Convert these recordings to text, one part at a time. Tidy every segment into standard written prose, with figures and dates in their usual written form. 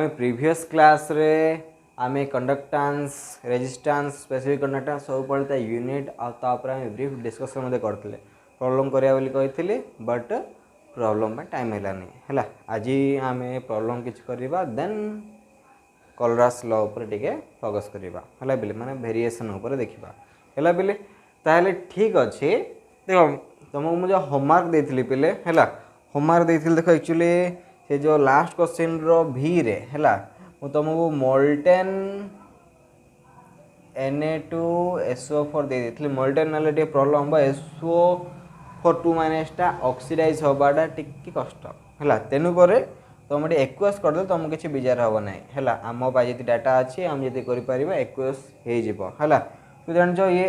आम previous class रे आम कंडक्टांस रेजिस्टेंस स्पेसिफिक कंडक्टांस सब पढ़ते यूनिट आम ब्रीफ डिस्कसन करते प्रॉब्लम करी बट प्रॉब्लम टाइम है आज आम प्रॉब्लम किसी करवा देन कोलरास लॉ उपर टिके फोकस करवा है बोले माने वेरिएशन उपर देखा है बोले ताहले ठीक अच्छे देख तुमको मुझे होमवर्क देती पिले है होमवर्क देती देख एक्चुअली से जो लास्ट क्वेश्चन रो भी रे है मु तुमको मोल्टेन Na2SO4 दे देती मोल्टेन ना प्रॉब्लम हम SO4 माइनसटा ऑक्सीडाइज होबाटा टिके कष्ट है तेणुक तुम एक्वेस करदे तुमको किसी विजार हम ना है आम पाई जी डाटा अच्छी आम जी कर एक्वेस है तू जान ये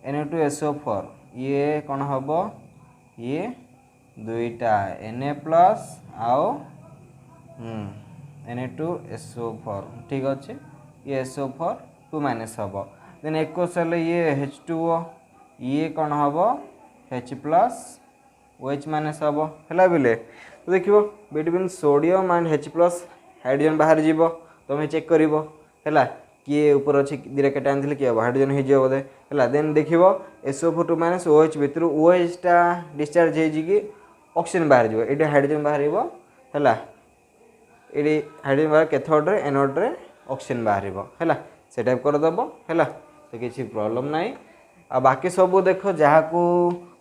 Na2SO4 ये कौन हम ये दुईटा Na प्लस आओ Na2SO4 ठीक अच्छे ये SO4 2 माइनस हम देन एक्वेस ये H2O ये कौन हम H प्लस OH माइनस हम है बोले तो देख between sodium and H plus hydrogen बाहर जीव तुम चेक कर किए ऊपर अच्छे दिटा कैटायन थी किए हाइड्रोजन हो बोधे है देन देख SO4 2 माइनस OH भितर OH टा डिस्चार्ज हो ऑक्सीजन बाहर जीव ये हाइड्रोजन बाहर है ये हाइड्रोजन बाहर कैथोड्रे एनोड्रे ऑक्सीजन बाहर है से टाइप करदेव है तो किसी प्रॉब्लम ना आ बाकी सब देख जहाँ को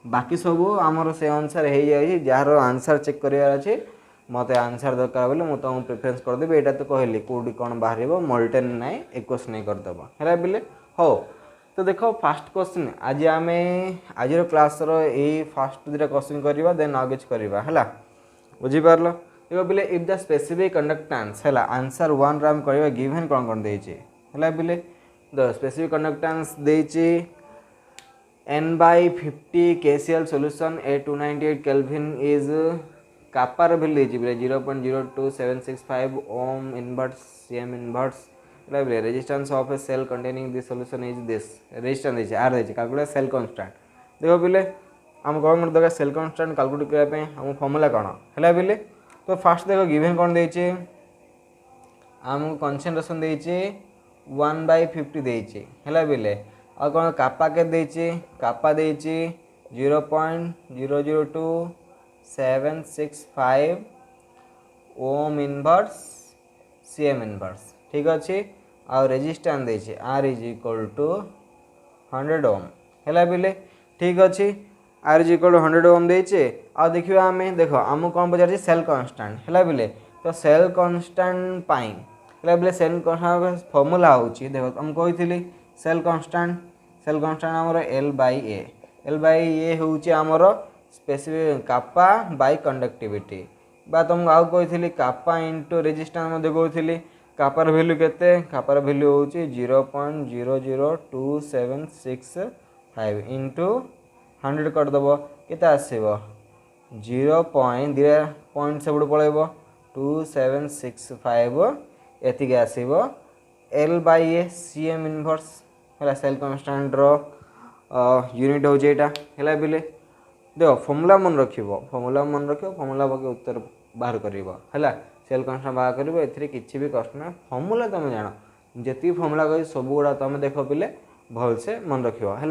बाकी सब आमर से अनुसार हो जाए जार आंसर चेक करार अच्छे मत आंसर दरकार बोले मुझे तुमको प्रिफरेन्स करदेवी यहाँ तो कहली कौटी कौन बाहर मोल्टेन ना एक्वेस नहीं करदेव है बोले हो तो देख फास्ट क्वेश्चन आज आम आज क्लास री फास्ट दुटा क्वेश्चन करवा देन आगे करवा है बुझीपार देखो बोले इफ द स्पेसिफिक कंडक्टांस है आंसर 1 आम कर गिवन कौन कौन देचे है बोले द स्पेसिफिक कंडक्टांस देचे N/50 KCl solution at 298 Kelvin is कापार वैल्यू बोले 0.02765 ओम इनवर्स Cm इनवर्स बोले resistance of a cell containing this solution is this resistance R देछि कैलकुलेट सेल कांस्टेंट देखो बोले हम कौन दरकार सेल कांस्टेंट कैलकुलेट करने हम फॉर्मूला कौन है बोले तो फास्ट देखो गिवन कौन देछि आमको कंसंट्रेशन देछि 1/50 देछि है बोले आ कौन कापा के देछि कापा देछि 0.002765 ओम इनवर्स Cm इनवर्स ठीक अच्छे आ रेजिस्टेंस देछि R is equal to 100 ohm है बोले ठीक अच्छे R is equal to 100 ohm देचे आ देखिए आम देख आम कौन पचार सेल कांस्टेंट है बोले तो सेल कांस्टेंट पाई है बोले सेल कांस्टेंट फॉर्मूला होची देख हम कही सेल कांस्टेंट आमर L/A होची आमर स्पेसिफिक कापा बाय कंडक्टिविटी बा तुमको आउ कही कापा इंटू रेजिस्टेंस कही कापार वैल्यू केते कापार वैल्यू होची 0.00275 इंटू 100 करदेव केते आसीबो 0.2 से पलैब 2765 एतिक आसीबो L/A Cm इनवर्स है सेल कांस्टेंट रो यूनिट हो जेटा है बोले देख फॉर्मूला मन रखिबो फॉर्मूला बाकी उत्तर बाहर करिवो है सेल कांस्टेंट बाहर करिवो एथिरे किछि भी कष्ट ना फॉर्मूला तुम जान जति फॉर्मूला कहि सब गुडा तुम देख पिले भल से मन रखिबो है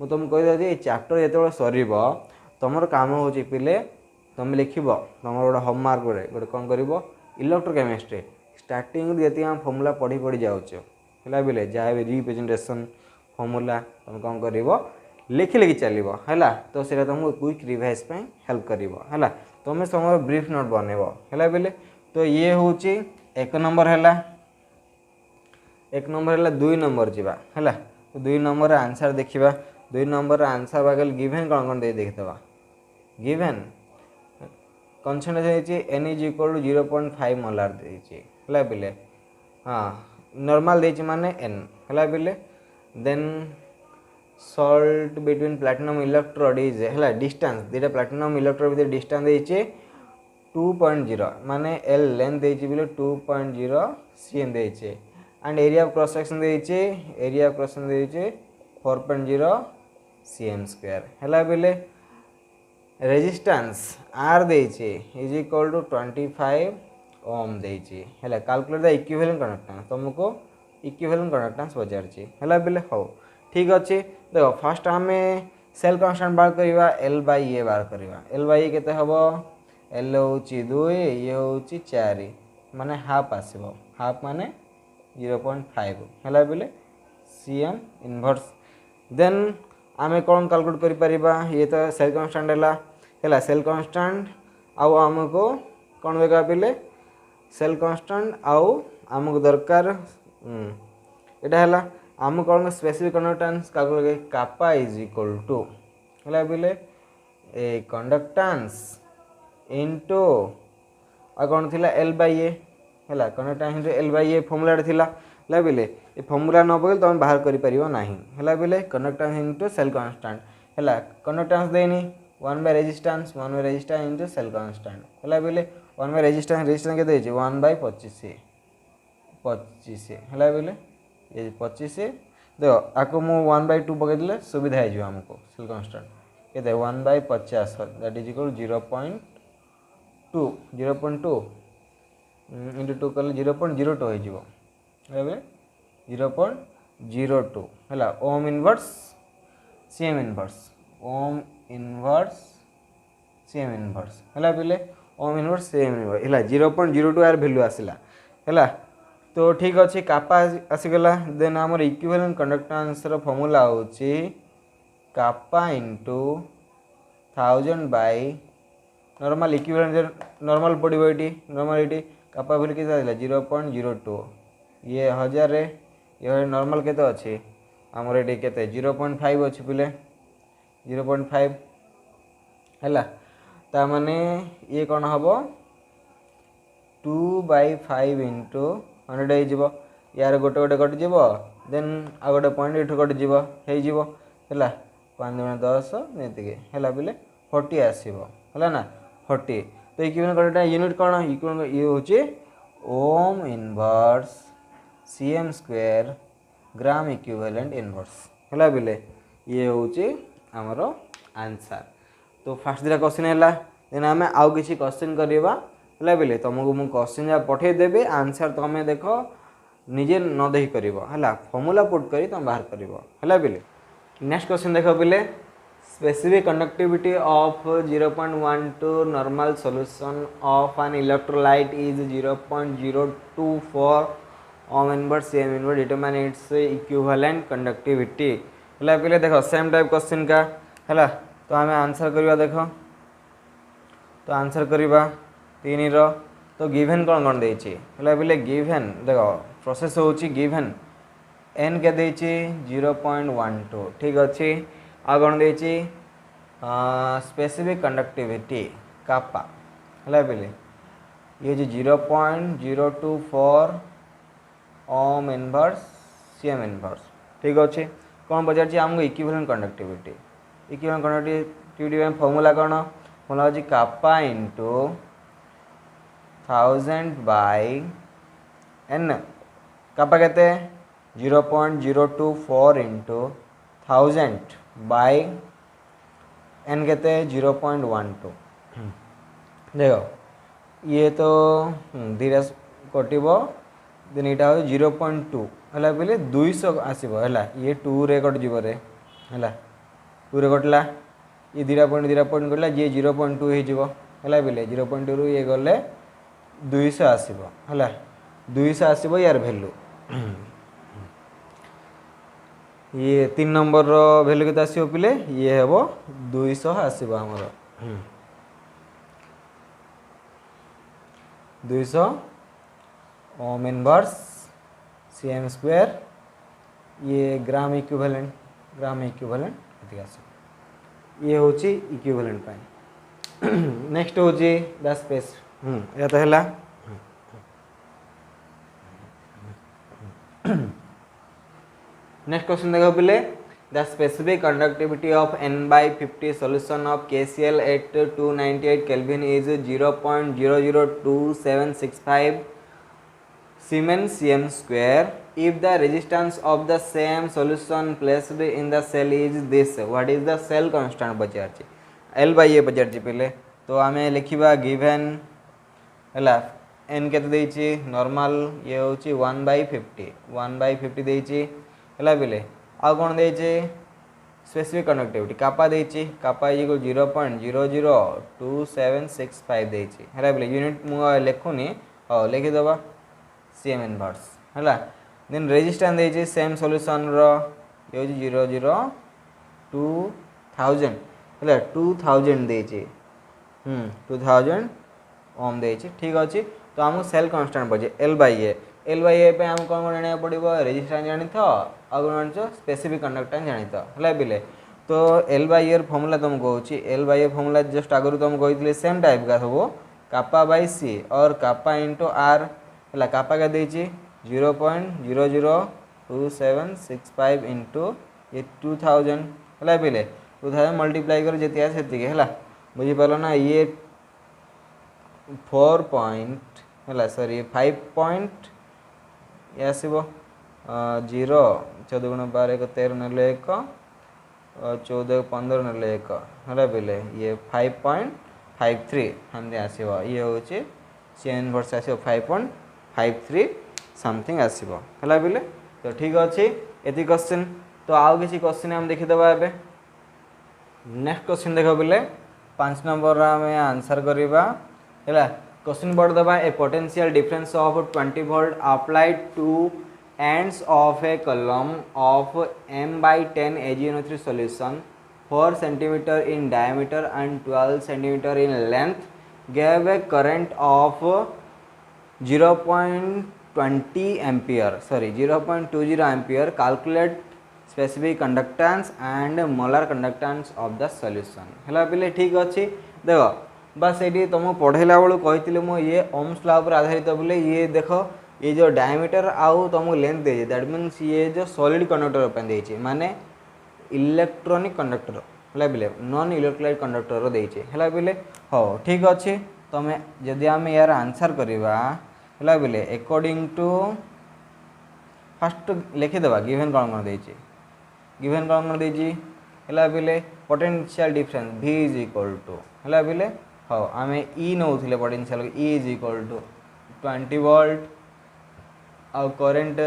मु तुम कहि दे ए चैप्टर जेते सरीबो तुमर काम होची पिले तुम लिखिबो तुमर गोटे होमवर्क गोटे कौन करिवो इलेक्ट्रोकेमिस्ट्री स्टार्टिंग जति हम फॉर्मूला पढ़ी पढ़ी जाउछो है बोले जहाँ भी रिप्रेजेंटेशन फॉर्मूला तुम कौन कर लिखि लिखि चलो है तो सीटा तुमको क्विक रिवाइज हेल्प कर है तुम समय ब्रीफ नोट बनइब है बोले तो ये हूँ 1 नंबर है 1 नंबर है 2 नंबर जावा है तो 2 नंबर आंसर देखा 2 नंबर आंसर बागल गिवन कौन कौन दे देखा given concentration N is equal to 0.5 molar है बोले हाँ नॉर्मल देछि माने N है बोले then salt between platinum electrode is है डिस्टेंस दुटा प्लैटिनम इलेक्ट्रोड भीतर डिस्टेंस देछि 2.0 माने L लेंथ देछि बोले 2.0 Cm देछि and area of cross section देछि 4.0 Cm स्क्वायर है बोले रेजिस्टेंस आर देचे इज इक्वल टू 25 ओम देचे है कैलकुलेट द इक्विवेलेंट कंडक्टेंस तुमको इक्विवेलेंट कंडक्टेंस पचारछि है बेले हो ठीक अच्छे देखो फास्ट आम सेल कांस्टेंट बाहर करवा एल बाई ए बाहर करवा एल बाई ए केते हबो एल होची 2 ये होची 4 माने हाफ आसीबो हाफ माने 0.5 है बेले सीएम इनवर्स देन आमे कौन कैलकुलेट करि परिबा ये तो सेल कांस्टेंट है सेल कांस्टेंट आउ आमको कौन देखा पिले सेल कांस्टेंट आउ आमको दरकार एटा है आम कौन specific conductance calculate kappa is equal to है बोले ए कंडक्टेंस इनटू आ कौन थिला एल बाई ए है conductance into L by A formula थिला है बोले ये फॉर्मूला न पकड़ तुम बाहर कर पार ना है बोले कंडक्टेंस इनटू सेल कांस्टेंट है कंडक्टेंस देनी 1 by resistance into cell constant है बोले 1 बाय रेजिस्टेंस के देछि 1 बाय 25 है बोले ये 25 देखो आपको मु 1 बाय 2 पकड़ देले सुविधा है जो हमको सेल कांस्टेंट ये 1 by 50 that is equal 0.2 into 2 कले 0.02 हो जिवो है 0.02 है ohm inverse CM inverse ohm inverse CM inverse है बोले ओम इनवर्स सीएम इनवर्स है 0.02 यार वैल्यू आसला है तो ठीक अच्छे कापा आसीगला देन आमर इक्विवेलेंट कंडक्टेंस रो फॉर्मूला होची kappa into 1000 by normal equivalent normal पड़ो ये नॉर्मल कापा भूल के 0.02 ये 1000 रे ये नॉर्मल केते अच्छे आमर ये केते 0.5 अच्छे पिले 0.5 है ता माने ये कौन हम 2/5 इंटू 100 हो यार गोटे गोटे कटिज देन आ गोटे पॉइंट ये कटिज हो 5 × 10 ये है बोले 40 आसो है ना 40 तो इक्विवेलेंट कंडक्टेंस यूनिट कौन इक्विवेलेंट ये हूँ ओम inverse CM square gram equivalent inverse है बोले ये हूँ आमर आंसर तो फास्ट दिटा क्वेश्चन है देन आम आउ कि क्वेश्चन करवा है बोले तुमको मुझे क्वेश्चन जहाँ पठेदेवी आंसर तुम देख निजे न देख कर फॉर्मूला पुट कर तुम बाहर कर है बोले नेक्स्ट क्वेश्चन देख बोले specific conductivity of 0.12 normal solution of an electrolyte is 0.024 Om inverse CM inverse determine its equivalent conductivity है बोले देखो सेम टाइप क्वेश्चन का है तो आम आंसर करवा देख तो आंसर करवा 3 रो तो गिवन कौन कौन देछि है बोले गिवन देखो प्रोसेस होची गिवन एन के देछि 0.12 ठीक अच्छे आ कौन देछि स्पेसिफिक कंडक्टिविटी कापा है बोले ये 0.024 ओम इनवर्स सीएम इनवर्स ठीक अच्छे कौन पचार आमको इक्विवेलेंट कंडक्टिविटी फॉर्मूला कौन फॉर्मूला होची कापा इंटू 1000 बाय एन कापा केते 0.024 इंटू 1000 बाय एन केते 0.12 देखो ये तो धीरे कटब देन यहाँ हूँ 0.2 है बोले 200 आसो है ये 2 रे कटिज रे है 2 रे कटला ये 0.0 कटला ये 0.2 है बोले 0.2 रु ये गले 200 आसो है 200 आसो यार वैल्यू ये 3 नंबर वैल्यू के आसो पिले ये हे 200 आसो आमर 200 ओम इनवर्स सीएम स्क्वायर ये ग्राम इक्विवेलेंट ये हूँ इक्विवेलेंट नेक्स्ट हूँ द स्पेस या तो है नेक्स्ट क्वेश्चन देखो पिले the specific conductivity of n/50 solution of KCl at 298 Kelvin is 0.002765 Siemens cm square. If the resistance of the same solution placed in the cell is this, what is the cell constant? बचे L by ए पचार पे तो आम लिखा given है N के normal ये हूँ 1/50 1/50 देती है पे आउ कौन देचे स्पेसिफिक कंडक्टिविटी कापा देची कापा इज 0.00275 देची है पे यूनिट मुझे लिखुनी हाँ लिखिदबा सीएम इनवर्स है देन रेजिस्टेंस देची सेम सॉल्यूशन रो ये 0.02000 है 2000 देची 2000 ओम देची ठीक अच्छे तो आमको सेल कांस्टेंट पड़े एल बाई ए पे आम कौन कौन जाना पड़ो रेजिस्टेंस जानी था आउ कौन जान स्पेसिफिक कंडक्टेंस जानी है पे तो एल बाई ए फॉर्मूला तुमको कहूँ L by A formula just आगुरी तुमको कहते सेम टाइप का सब कापा बाई सी और कापा इंटू आर है कापा क्या देची 0.00275 इंटू ये 2000 है पे 2000 मल्टीप्लाई कर जी है बुझीपार ना ये 4 पॉइंट है सॉरी 5 पॉइंट ये आसो 0 14 गुण 12 1 13 नेले 1 14 15 नेले 1 है पे ये 5.53 हमने आसो ये हूँ सी इनवर्स आसो 5.53 समथिंग आसो है पे तो ठीक अच्छे ये क्वेश्चन तो आउ किसी क्वेश्चन हम देखीदबा ए नेक्स्ट क्वेश्चन देख पे 5 नंबर आम आंसर करवा है क्वेश्चन पढ़ दबा a potential difference of 20 volt applied to ends of a column of m/10 AgNO3 solution 4 cm in diameter and 12 cm in length gave a current of 0.20 ampere sorry 0.20 ampere calculate specific conductance and molar conductance of the solution है पे ठीक अच्छे देखो बस ये तुम पढ़ेला बेलू कही ये ओम्स लॉ पर आधारित बोले ये देख ये जो डायमीटर आउ तुमको लेंथ दे दैट मीन्स ये जो सॉलिड कंडक्टर पे माने इलेक्ट्रॉनिक कंडक्टर है पे नॉन इलेक्ट्रोलाइट कंडक्टर देचे है पे हाँ ठीक अच्छे तुम जदि आम यार आंसर करवा है पे अकॉर्डिंग टू फास्ट लिखिदेवा गिवेन कौन कौन देचे गिवेन कौन कौन देची है पे potential difference V is equal to है पे हाँ आम ई नौले potential E is equal to 20 volt आउ करेंट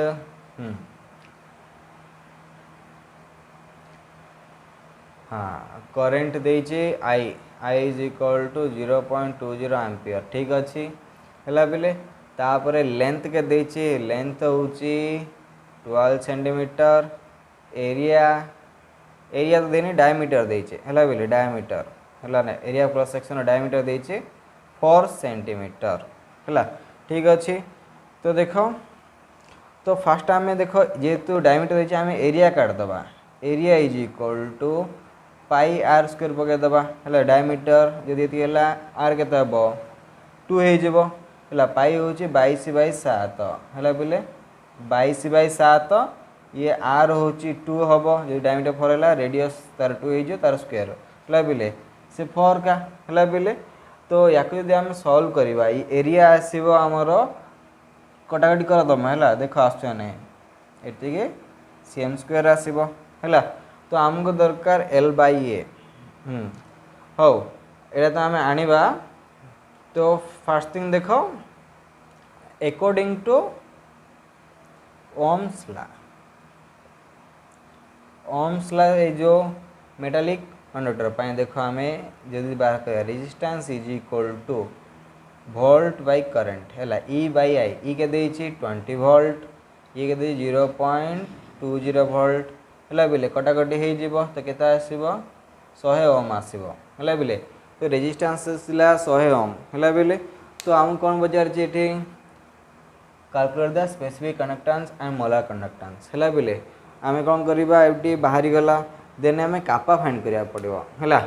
हाँ करेंट देचे I is equal to 0.20 ampere ठीक अच्छे है पे तापर लेंथ के देचे लेंथ हूँ 12 सेंटीमीटर एरिया एरिया तो देनी डायमीटर देचे है पे डायमीटर है ना एरिया क्रॉस सेक्शन डायमीटर देचे 4 सेंटीमीटर है ठीक अच्छे तो देखो तो फास्ट आम देखो जेहेतु डायमीटर देचे आम एरिया काटदबा area is equal to pi r square पकईदबा है डायमीटर जदि आर के 2 हो पाई हूँ 22/7 है पे 22/7 ये आर हूँ 2 हम जो डायमीटर 4 है रेडियस तार 2 हो तार स्क्वायर है पे से 4 का है पे तो या आम सल्व करवा एरिया आसो आमर कटाकटी कर तुम है देख आसने ये सीएम स्क्वायर आसो है तो आमको दरकार एल बाई ए हौ ये तो आम आनिबा तो फास्ट थिंग देख अकॉर्डिंग टू ओम्स लॉ ये जो मेटालिक कंडक्टर देख आम जदि बाहर कर resistance is equal two volt by current है ई बाई आई ई के 20 वोल्ट ये के 0.20 वोल्ट है पे कटाकटी हो तो के 100 ओम आसो है पे तो रेजिस्टेंस 100 ओम है पे तो आम कौन पचार calculate the specific conductance and molar conductance है पे आम कौन करवा ये बाहरी गला देन आम कापा फाइंड करा पड़ो है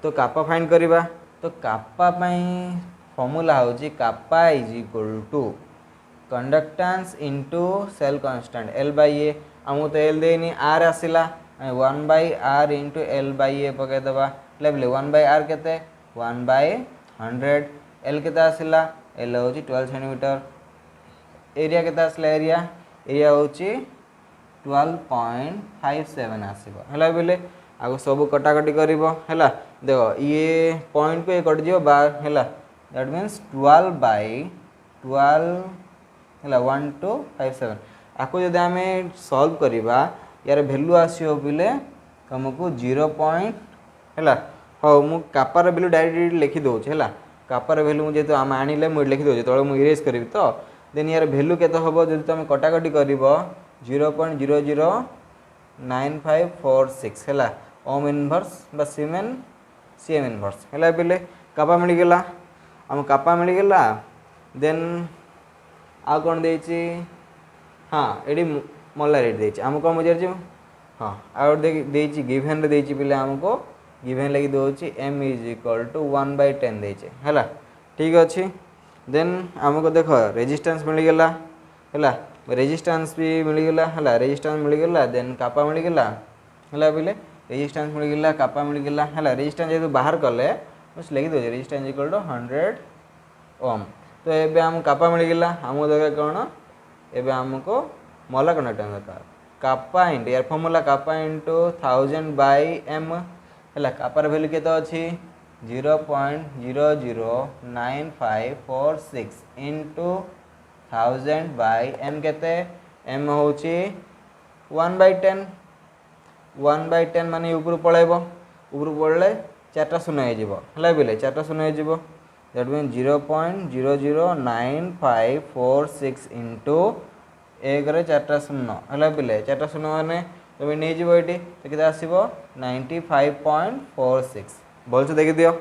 तो कापा फाइंड करवा तो कापा फॉर्मूला हूँ kappa is equal to conductance into cell constant L by A आमको तो एल देनी आर आसला 1/r into L by A पकईदबा है 1/r के 1/100 एल के आसला एल हूँ 12 सेंटीमीटर एरिया के आसला एरिया हूँ 12.57 आसो है पे आगो सब कटाकटी कर देख ये पॉइंट को ये कटिज बार है दैट मीन्स 12/12 है 1257 आपको जब आम सल्व करवा यार भैल्यू आसो बोले तुमको 0 पॉइंट है हाँ मु कापार भैल्यू डायरेक्ट लिखी दूचे है कापार भैल्यू जेहतु आम आनिले मुझे लिखी दूचे तले मुझे इरेज करी तो देन यार भैल्यू केते हम जब तुम कटाकटी कर 0.009546 है ओम इनवर्स बा सीएम इनवर्स है बोले कापा मिलगला आम कापा मिलगला देन आ कौन दे हाँ ये मोलारिटी देती आम कौन पचार हाँ आउ देती गिभेन देती पे आमको गिभेन लगी दूसरी m इज इक्वल टू 1/10 देचे है ठीक अच्छे देन आमको देख रेजिस्टेंस मिलगला है रेजिस्टेंस भी मिलगला है रेजिस्टेंस मिलगला देन कापा मिलगला है बोले रेजिस्टेंस मिलगला कापा मिलगला है रेजिस्टेंस जेहतु बाहर कले बस लिखी दूसरे रेजिस्टेंस इक्वल टू 100 ओम तो ये आम कापा मिलगला आमको दरकार कौन एबे आमको मोला कंडक्टेंस दरकार कापा इंटू यार फॉर्मूला कापा इंटू 1000/m है कापार भैल्यू केते अच्छी 0.009546 इंटू 1000/m केते m होची 1/10 1/10 माने ऊपर पळेबो ऊपर पड़े 4टा शून्य हो है बोले 4टा शून्य हो दैट मीन 0.009546 इंटू 1 रे 4टा शून्य है बोले 4टा शून्य माने तुम नहीं जीव ये तो कितना आसो 95.46 भल से देखी दियो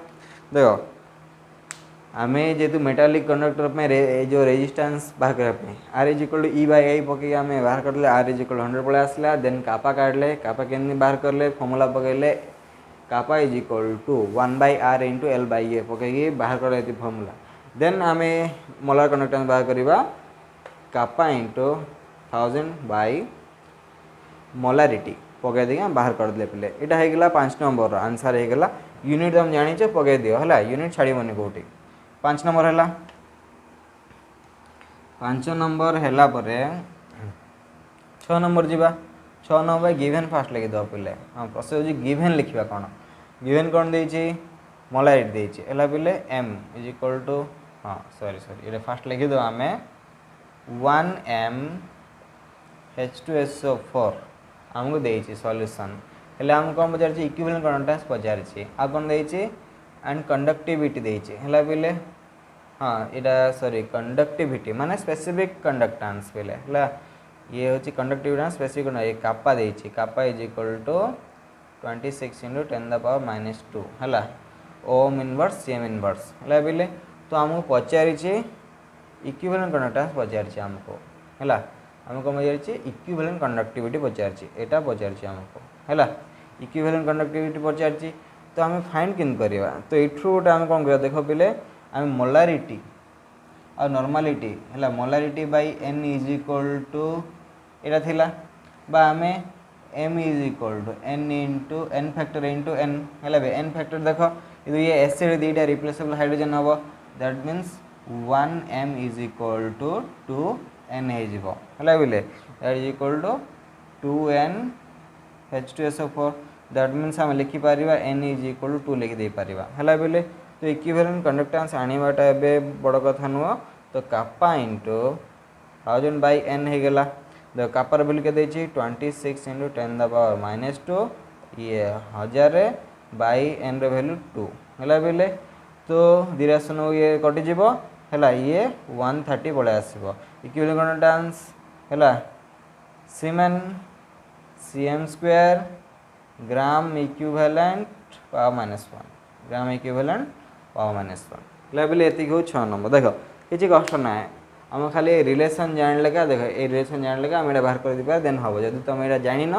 देखो आम जेहतु मेटालिक कंडक्टर पे जो रेजिस्टेंस बाहर करने R is equal to E/I पकई आम बाहर कर आर इज इक्वल टू 100 पड़े आसला देन कापा काटले कापा के बाहर करले फॉर्मूला पकड़े kappa is equal to 1/r into L/A पकई बाहर कर फॉर्मूला देन आम मोलार कंडक्टेंस बाहर करवा कापा इंटू 1000 मोलारिटी पकई देगा बाहर करदे पे यहाँ होगा 5 नंबर आंसर होगा यूनिट तुम जानी पकई दियो है यूनिट छाड़बनी कौटी 5 नंबर है 5 नंबर है 6 नंबर जावा 6 नंबर गिभेन फास्ट लिखिद पे हाँ प्रोसेस हूँ गिभेन लिखा कौन गिभेन कौन देती मोलारिटी देती है पे m इज इक्वल टू हाँ सॉरी ये फास्ट लिखिद आम 1m H2SO4 आमको देती सॉल्यूशन हेल्ले आम कौन पचार इक्विवेलेंट कंडक्टेंस पचार आ कौन देती एंड कंडक्टिविटी देती है पे हाँ यहाँ सॉरी कंडक्टिविटी माने स्पेसिफिक कंडक्टेंस पे है ये हूँ कंडक्टिविटी स्पेसिफिक ये कापा देती कापा इज इक्वल टू 26 × 10⁻⁻2 है ओम इनवर्स सीएम इनवर्स है पे तो आमको पचारि इक्विवेलेंट कंडक्टेंस पचार आमको है आमको पचार इक्विवेलेंट कंडक्टिविटी पचार यहाँ पचार आमको है इक्विवेलेंट कंडक्टिविटी पचार तो आम फाइंड किन करवा तो यू गोटे आम कौन कर देख पे आम मोलारिटी और नॉर्मालिटी है molarity by n is equal to यहाँ थिला बा आम m is equal to n into n factor into n है n फैक्टर देख ये एसिड दीटा रिप्लेसेबल हाइड्रोजन हम that means 1m is equal to 2n हो बोले that is equal to 2n H2SO4 that means आम लिखिपर n इज इक्वल टू 2 लिखिदे पारिबा है बोले तो इक्विवेलेंट कंडक्टेंस आनिबाटा एबे बड़ कथा नुह तो कापा इंटू 1000/n होगला देखो कापार भैल्यू के 26 × 10⁻⁻2 ये 1000/n वैल्यू 2 है बोले तो दिरासन ये कटिज है ये 130 पड़े आसो इक्विवेलेंट कंडक्टेंस है सीमेन cm² gram equivalent power -1 gram equivalent power -1 है बोले ये हो 6 नंबर देख किसी कष्ट ना आम खाली रिलेसन जानले क्या देख ये रिलेसन जानले आम ये बाहर कर दें देन हम जब तुम यहाँ जान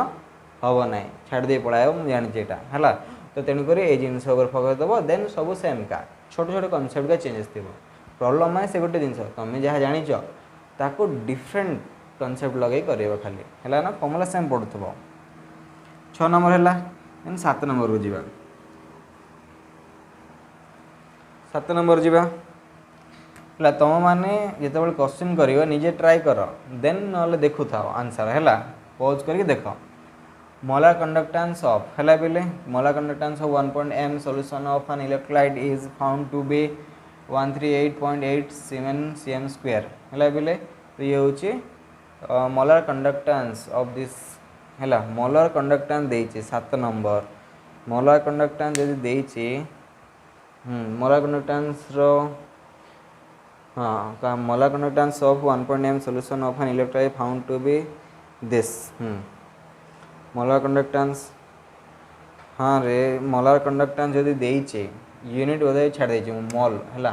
हम ना छाड़ी पड़ा मुझे जानी है तो तेणुक ये जिनस फोकस दब देन सब सेम का छोट छोट कनसेप्ट का चेंजेस थी प्रॉब्लम है से गोटे जिन तुम्हें जहाँ जाच ताको डिफरेंट कनसेप्ट लगे कर खाली है ना फॉर्मूला सेम पढ़ुव 6 नंबर है 7 नंबर को जी 7 नंबर जावा है तुम मैंने जो क्वेश्चन कर निजे ट्राए कर देन ना देखु था आंसर है पॉज करके देख molar conductance of hela bile molar conductance of 1.m solution of an electrolyte is found to be 138.87 cm square hela bile तो ये होची molar conductance of this hela molar conductance देइचे 7 number molar conductance यदि देइचे molar conductance रो हाँ molar conductance of 1.m solution of an electrolyte found to be this molar conductance हाँ रे molar conductance यदि देइचे unit बोधे छाड़ देइचे मोल हैला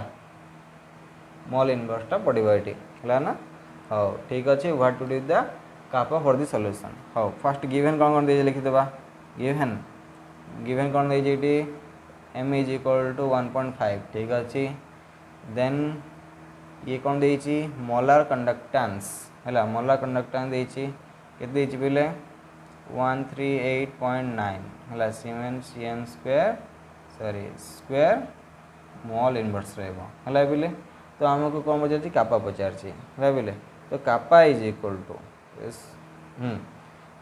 मोल इनवर्स टा पड़िबो eighty हैला ना हो ठीक अछि what to do the kappa for the solution हो फर्स्ट गिवन कोन दे लिखि देबा गिवन कोन दे जेटी m is equal to 1.5 ठीक अछि देन ये कोन देइची मोलर कंडक्टेंस हैला मोलर कंडक्टेंस देइची केते देइची पहिले 138.9 हैला siemens cm square mole inverse रहबो हैला पहिले तो हमको कोन पचारची kappa पचारची हैला पहिले तो kappa is equal to yes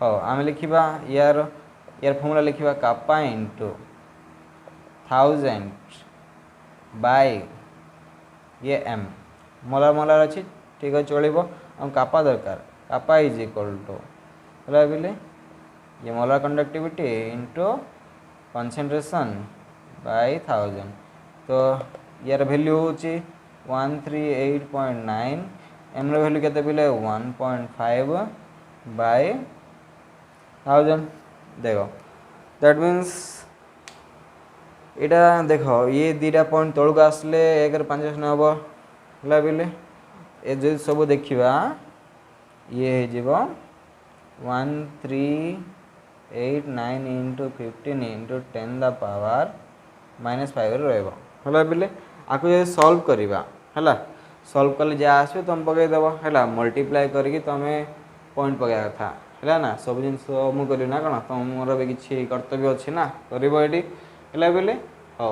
हो आमे लिखिबा यार फॉर्मूला लिखिबा kappa into 1000 by ये m मोलर अच्छी ठीक है चलो हम kappa दरकार kappa is equal to हैला पहिले ये molar conductivity into concentration by 1000 तो यार वैल्यू होची 138.9 एम रो वैल्यू केते पहिले 1.5 बाय 1000 देखो दैट मींस एटा देखो ये दीटा पॉइंट तळको आसले 1 5 हबो हैला पहिले ए जे सब देखिबा ये हे जेबो 1389 into 15 into 10 the power -5 रहबो हैला पहिले आको जे सॉल्व करिबा हैला सॉल्व करले जे आसबे तुम पके देबो हैला मल्टीप्लाई करके तमे पॉइंट पके था हैला ना सब जिन मु करी ना कोन तुम मोर बे किछि कर्तव्य अछि ना करिबो एटी हैला पहिले हो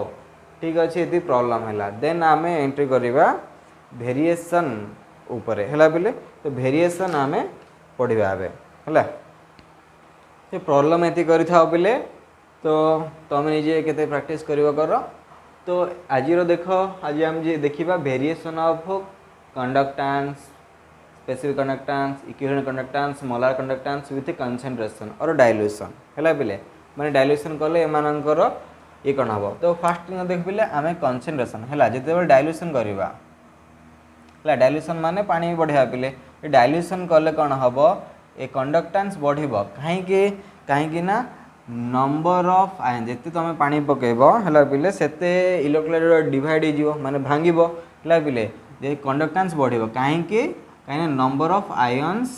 ठीक अछि एती प्रॉब्लम हैला देन आमे एंट्री करिबा वेरिएशन ऊपरे हैला पहिले तो वेरिएशन आमे पढिबा आबे हैला से प्रॉब्लम एती करि था पहिले तो तुम निजे केते प्रैक्टिस करिवो करो तो आज देखो आज हम जे देखिबा variation of conductance specific conductance equivalent conductance molar conductance with concentration और डाइल्यूशन हैला पहिले माने डाइल्यूशन करले एमानकर ये कोन हबो तो फर्स्ट देख पहिले आमे कंसंट्रेशन हैला जते डाइल्यूशन करिबा हैला डाइल्यूशन माने पानी बढ़िया पहिले डाइल्यूशन करले कोन हबो ए कंडक्टेंस बढ़िबो काहे ना नंबर ऑफ आयन जते तुम पानी पकेबो हैला पहिले सेते इलेक्ट्रोलाइट डिवाइड हिजिवो माने भांगिबो हैला पहिले जे कंडक्टेंस बढ़िबो काहे नंबर ऑफ आयन्स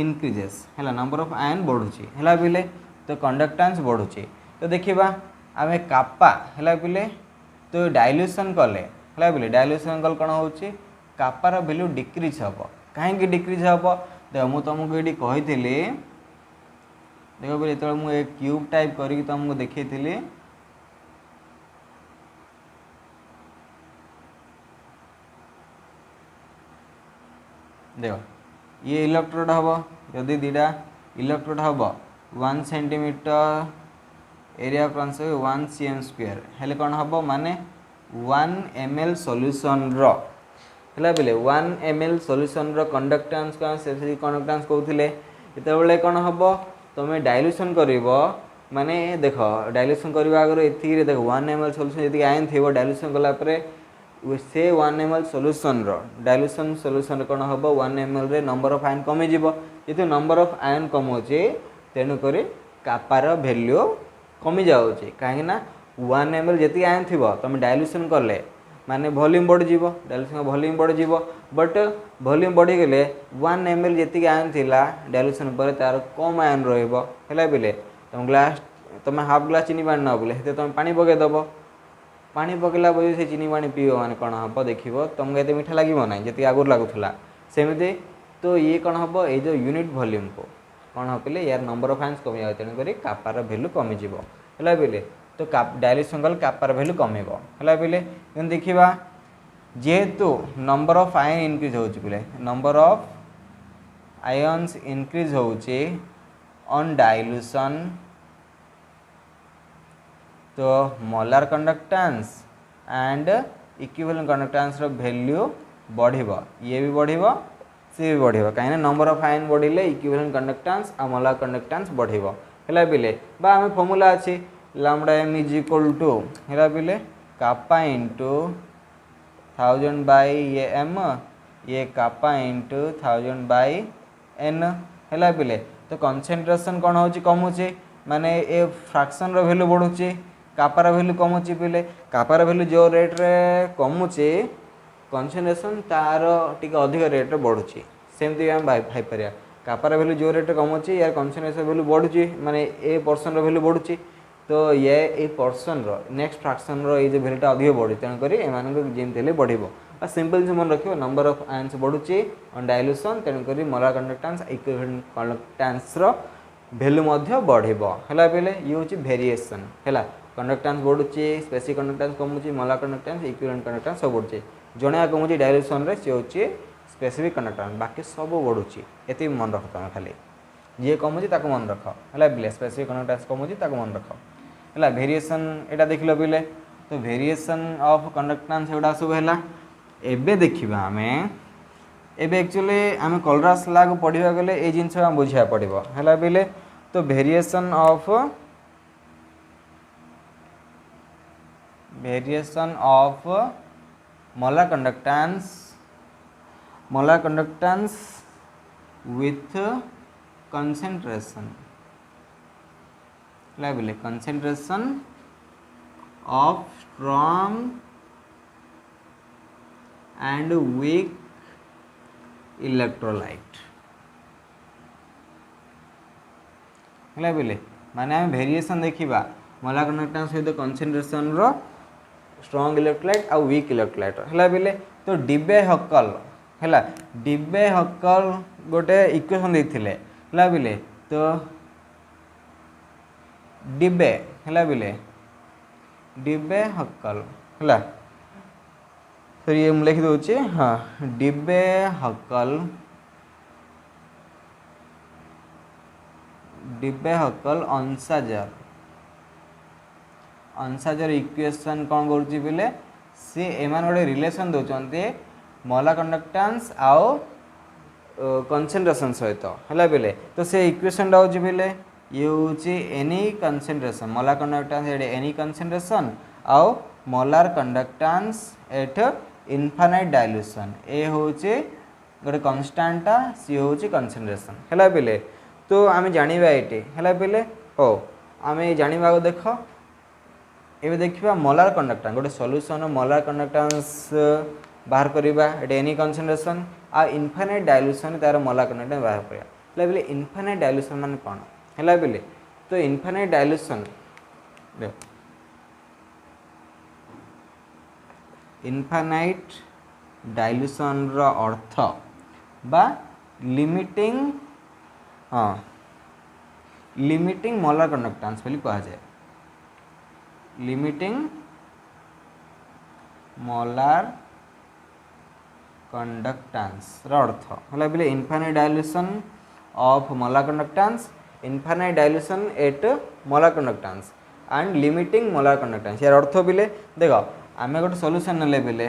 इंक्रीजेस हैला नंबर ऑफ आयन बढ़ुची हैला पहिले तो कंडक्टेंस बढ़ुची तो देखिबा आमे kappa हैला पहिले तो डाइल्यूशन कले हैला पहिले डाइल्यूशन कल कोन होची kappa रो वैल्यू डिक्रीज हबो काहे डिक्रीज हबो देखो मु तुमको एडी कहिथिली देखो बोले तो मु एक क्यूब टाइप करी तुमको देखैथिली देखो ये इलेक्ट्रोड हबो यदि दीडा इलेक्ट्रोड हबो 1 centimetre area cross 1 cm square हेले कोन हबो माने 1 ml सॉल्यूशन रो हैला बेले 1 ml सॉल्यूशन रो कंडक्टेंस का से कंडक्टेंस कहउथिले एते बेले कोन हबो तुम डाइल्यूशन करिवो माने देखो डाइल्यूशन करबा आगर एथि रे देखो 1 ml सॉल्यूशन यदि आयन थेबो डाइल्यूशन कला परे से 1 ml सॉल्यूशन रो डाइल्यूशन सॉल्यूशन कोन हबो 1 ml रे नंबर ऑफ आयन कमी जिवो जेतु नंबर ऑफ आयन कम होचे तेनु करी kappa रो वैल्यू कमी जाउचे काहे ना 1 ml जति आयन थिबो तुम डाइल्यूशन करले माने वॉल्यूम बढ़ जीवो डाइल्यूशन वॉल्यूम बढ़ जीवो बट वॉल्यूम बढ़ी गेले 1 ml जति आयन थिला डाइल्यूशन पर तार कम आयन रहइबो हैला बिले तुम हाफ ग्लास चीनी पानी न बोले हेते तुम पानी पके दबो पानी पकेला बजे से चीनी पानी पियो माने कोन हबो देखिबो तुमके एते मीठा लागिबो नै जति आगुर लागुथला सेमिते तो ये कोन हबो ए जो यूनिट वॉल्यूम को कोन हपिले यार नंबर ऑफ आयन्स कमी जाय तेन करी kappa रो वैल्यू कमी जीवो हैला बिले तो डाइल्यूशन कल kappa रो वैल्यू कमेबो हैला बिले देन देखिबा जेहेतु नंबर ऑफ आयन इंक्रीज होउची बिले नंबर ऑफ आयन्स इंक्रीज होउची ऑन डाइल्यूशन तो molar conductance and equivalent conductance रो वैल्यू बढ़िबो ये भी बढ़िबो सी भी बढ़िबो कहीं नंबर ऑफ आयन बढ़िले इक्विवेलेंट कंडक्टेंस आ मोलार कंडक्टेंस बढ़िबो हैला बिले बा हमें फॉर्मूला अछि lambda m is equal to हैला बिले कापा इनटू 1000 बाय ये m ये कापा इनटू 1000 बाय n हैला बिले तो कंसंट्रेशन कोन होची कमुची माने ए फ्रैक्शन रो वैल्यू बढ़ुची कापार वैल्यू कमुची बिले कापार वैल्यू जो रेट रे कमुची कंसंट्रेशन तार टिके अधिक रेट रे बढ़ुची सेमती हम भाई परिया कापार वैल्यू जो रेट रे कमुची यार कंसंट्रेशन वैल्यू बढ़ुची माने ए पर्सन रो वैल्यू बढ़ुची तो ये ए पर्सन रो नेक्स्ट फ्रैक्शन रो ए जे वैल्यूटा अधिक बढ़ी तेन करी एमान को जेमते ले बढ़िबो आ सिंपल से मन रखियो नंबर ऑफ आयन्स बढ़ुची ऑन डाइल्यूशन तेन करी मोलार कंडक्टेंस इक्विवेलेंट कंडक्टेंस रो वैल्यू मध्य बढ़िबो हैला बेले ये होची वेरिएशन हैला कंडक्टेंस बढ़ुची स्पेसिफिक कंडक्टेंस कमुची मोलार कंडक्टेंस इक्विवेलेंट कंडक्टेंस सब बढ़ुची जणे कमुची डाइल्यूशन रे से होची स्पेसिफिक कंडक्टेंस बाकी सब बढ़ुची एते मन रख तमे खाली जे कमुची ताको मन रख हैला बेले स्पेसिफिक कंडक्टेंस कमुची ताको मन रख हैला वेरिएशन एटा देखिलो बेले तो वेरिएशन ऑफ कंडक्टेंस एडा सब हैला एबे देखिबा हमें एबे एक्चुअली आम कलरास ला को पढ़ा गले ये जिनस आम बुझा पड़ो है बेले तो variation of molar conductance with concentration है बेले concentration of strong and week electrolyte है बोले माने आम वेरिएशन देखा मोलार कंडक्टेंस सहित concentration row strong electrolyte a week electrolyte है बोले तो डिबे हकल है डिबे हकल गोटे इक्वेशन देथिले है बोले तो डिबे है बोले डिबे हकल है तो ये लिखि दूचे हाँ डिबे हकल अंसाजर इक्वेशन कौन करुच्ची बोले सी एमान गोटे रिलेशन दौरान मोलार कंडक्टेंस आउ कंसंट्रेशन सहित है बोले तो से इक्वेशन टा हूँ बोले ये हूँ any concentration molar conductance at any concentration आउ molar conductance at infinite dilution ए हूँ गोटे कन्स्टांटा सी हूँ कंसंट्रेशन है बोले तो आम जाना ये है बोले हो आम जाना देख ये देखा मोलार कंडक्टेंस गोटे सॉल्यूशन मोलार कंडक्टेंस बाहर करवा एनी कंसंट्रेशन आ इनफाइनाइट डाइल्यूशन तार मोलार कंडक्टेंस बाहर करवा बोले इनफाइनाइट डाइल्यूशन मान कौन है बोले तो इनफाइनाइट डाइल्यूशन इनफाइनाइट डाइल्यूशन रो अर्थ बा लिमिटिंग हाँ लिमिटिंग मोलार कंडक्टेंस बोली कहा जाए लिमिटिंग मोलार कंडक्टेंस रो अर्थ है बोले infinite dilution of molar conductance infinite dilution at molar conductance and limiting molar conductance यार अर्थ बोले देख आम गोटे सॉल्यूशन ने बोले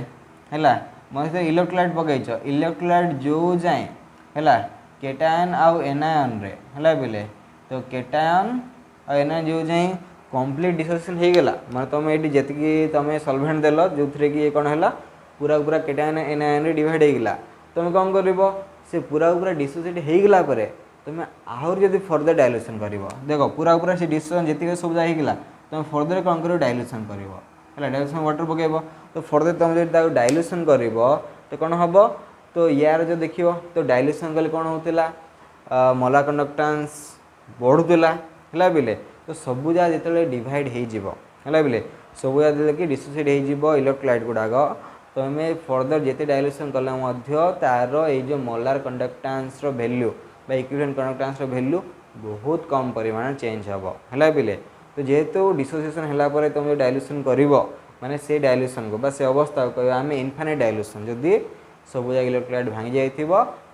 है मत इलेक्ट्रोलाइट पकईच इलेक्ट्रोलाइट जो जाए है केटायन आउ एनायन रे है बोले तो केटायन आ एनायन जो जाए कंप्लीट डिसोसिएशन हो गला मैं तुम ये जी तुम सल्भेंट देल जो थे कि कौन है पूरा पूरा केटायन एनायन रे डिवाइड हो गला तुम कौन कर से पूरा पूरा डिसोसिएट हो गला परे तुम आहर जब फर्दर डाइल्यूशन कर देख पूरा पूरा से डिसोसिएशन जी सब जाइला तुम फर्दर कौन कर डाइल्यूशन कर डाइल्यूशन वाटर पकेब तो फर्दर तुम जो डाइल्यूशन कर तो कौन हम तो यार जो देख तो डाइल्यूशन कले कौन होता मोलार कंडक्टेंस बढ़ुला है बोले तो सबू जा जो डिवाइड है बोले सबू जा कि डिसोसिएट हो इलेक्ट्रोलाइट गुड़ाक तुम फर्दर जिते डाइल्यूशन कले तार ये molar conductance value equivalent conductance value बहुत कम परिमाण चेंज हम है बोले तो जेहेतु डिसोसिएशन है तुम डाइल्यूशन कर माने से डाइल्यूशन को से अवस्था को कह आम इनफाइनाइट डाइल्यूशन जदि सब जगह इलेक्ट्रोलाइट भांगी जाइए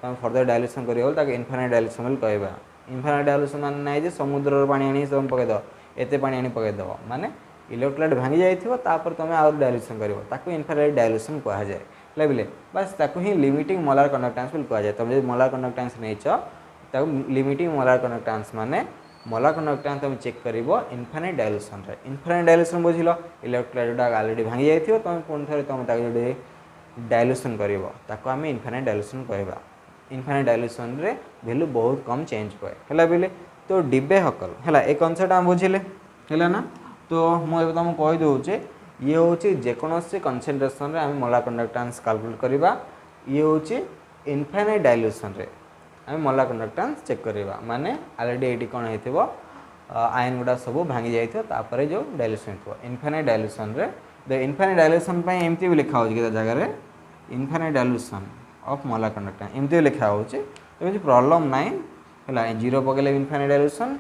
तुम फर्दर डाइल्यूशन कर इनफाइनाइट डाइल्यूशन कहवा इनफाइनाइट डाइल्यूशन माने ना जे समुद्र पानी आनी तुम पकईद एते पानी आनी पकईद माने इलेक्ट्रोलाइट भांगी जाइथिबो तापर तुम आउर डाइल्यूशन करिवो ताकू इनफाइनाइट डाइल्यूशन कहा जाए लेबिले बस ताकू ही लिमिटिंग मोलार कंडक्टेंस बोली कहा जाए। तुम जे मोलार कंडक्टेंस नेच ताकू लिमिटिंग मोलार कंडक्टेंस माने मोलार कंडक्टेंस तुम चेक करिवो इनफाइनाइट डाइल्यूशन रे। इनफाइनाइट डाइल्यूशन बुझिलो इलेक्ट्रोलाइट ऑलरेडी भांगी जाइथिबो तुम पुन थरे तुम ताकू जे डाइल्यूशन करिवो ताकू आमे इनफाइनाइट डाइल्यूशन कहबा। इनफाइनाइट डाइल्यूशन रे वैल्यू बहुत कम चेंज होए हैला बेले तो डिबे हकल हैला ए कांसेप्ट हम बुझिले हैला ना। तो मु एबे तुमको कहि दोउचे ये होची जेकोनोसी कंसंट्रेशन रे आमे मोलार कंडक्टेंस कैलकुलेट करबा ये होची इनफाइनाइट डाइल्यूशन रे आमे मोलार कंडक्टेंस चेक करबा माने ऑलरेडी एटी कोन हेथिबो आयन गुडा सब भांगी जाइथिबो तापरे जो डाइल्यूशन हेथिबो इनफाइनाइट डाइल्यूशन रे द इनफाइनाइट डाइल्यूशन पय एमती भी लिखा होची के जगह रे infinite dilution of molar conductance एमती लिखा होची तो प्रॉब्लम नाइ हैला जीरो पकेले इनफाइनाइट डाइल्यूशन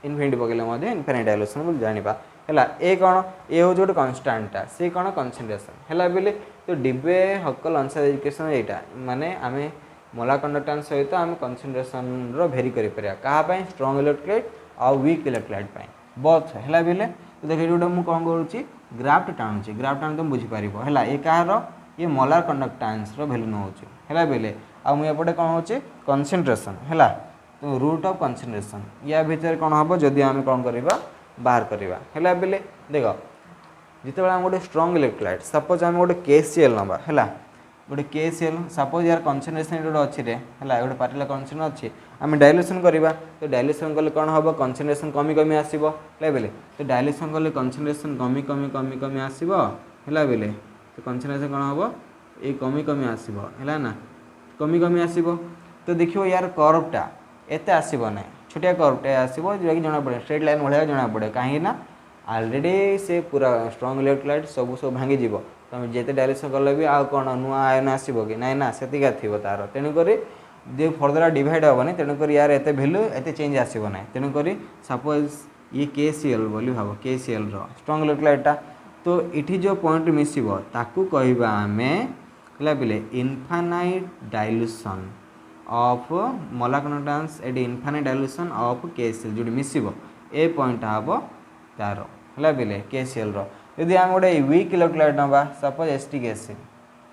इनफिनिटी पकेले मधे इनफाइनाइट डाइल्यूशन बोल जानिबा हैला ए कोन ए हो जोट कांस्टेंटटा से कोन कंसंट्रेशन हैला बेले तो डिबे हकल आंसर एजुकेशन एटा माने आमे मोलार कंडक्टेंस सहित आमे कंसंट्रेशन रो वेरी करि परिया कहा पय strong electrolyte a weak electrolyte पय बोथ हैला बेले तो देखै जोटा मु कोन करूची ग्राफ टाणुची ग्राफ टाण तुम बुझी पारिबो हैला ए कार ये मोलार कंडक्टेंस रो वैल्यू न होची हैला बेले आ मु एपटे कोन होची कंसंट्रेशन हैला तो रूट ऑफ कंसंट्रेशन या भीतर कोन हबो जदी आमे कोन करबा बाहर करबा हैला बेले देखो जिते बेला गोटे स्ट्रांग इलेक्ट्रोलाइट सपोज आमे गोटे केसीएल नबा हैला गोटे केसीएल सपोज यार कंसंट्रेशन गोटे अछि रे हैला गोटे पार्टिकुलर कंसंट्रेशन अछि आमे डाइल्यूशन करबा तो डाइल्यूशन करले कोन हबो कंसंट्रेशन कमी कमी आसीबो हैला बेले तो डाइल्यूशन करले कंसंट्रेशन कमी कमी कमी कमी आसीबो हैला बेले तो कंसंट्रेशन कोन हबो ए कमी कमी आसीबो हैला ना कमी कमी आसीबो तो देखियो यार कर्वटा एते आसीबो नै छोटिया कर्वटा आसीबो जे कि जणा पड़े स्ट्रेट लाइन भलिया जणा पड़े काहे ना ऑलरेडी से पूरा स्ट्रांग इलेक्ट्रोलाइट सब सब भांगी जीवो तुम जेते डाइल्यूशन करले भी आ कोन नुआ आयन आसीबो कि नै ना सेतिका थिबो तार तेनु करी जे फर्दर डिवाइड होबनी तेनु करी यार एते वैल्यू एते चेंज आसीबो नै तेनु करी सपोज ये केसीएल बोली भाबो केसीएल रो स्ट्रांग इलेक्ट्रोलाइटा तो इठी जो पॉइंट मिसिबो ताकू कहबा हमें हला बिले infinite dilution of molar conductance at infinite dilution of KCL जोडी मिसिबो ए पॉइंट हाबो तारो हला बिले केसीएल रो यदि हम गोटे वीक इलेक्ट्रोलाइट नबा सपोज एसटिक एसिड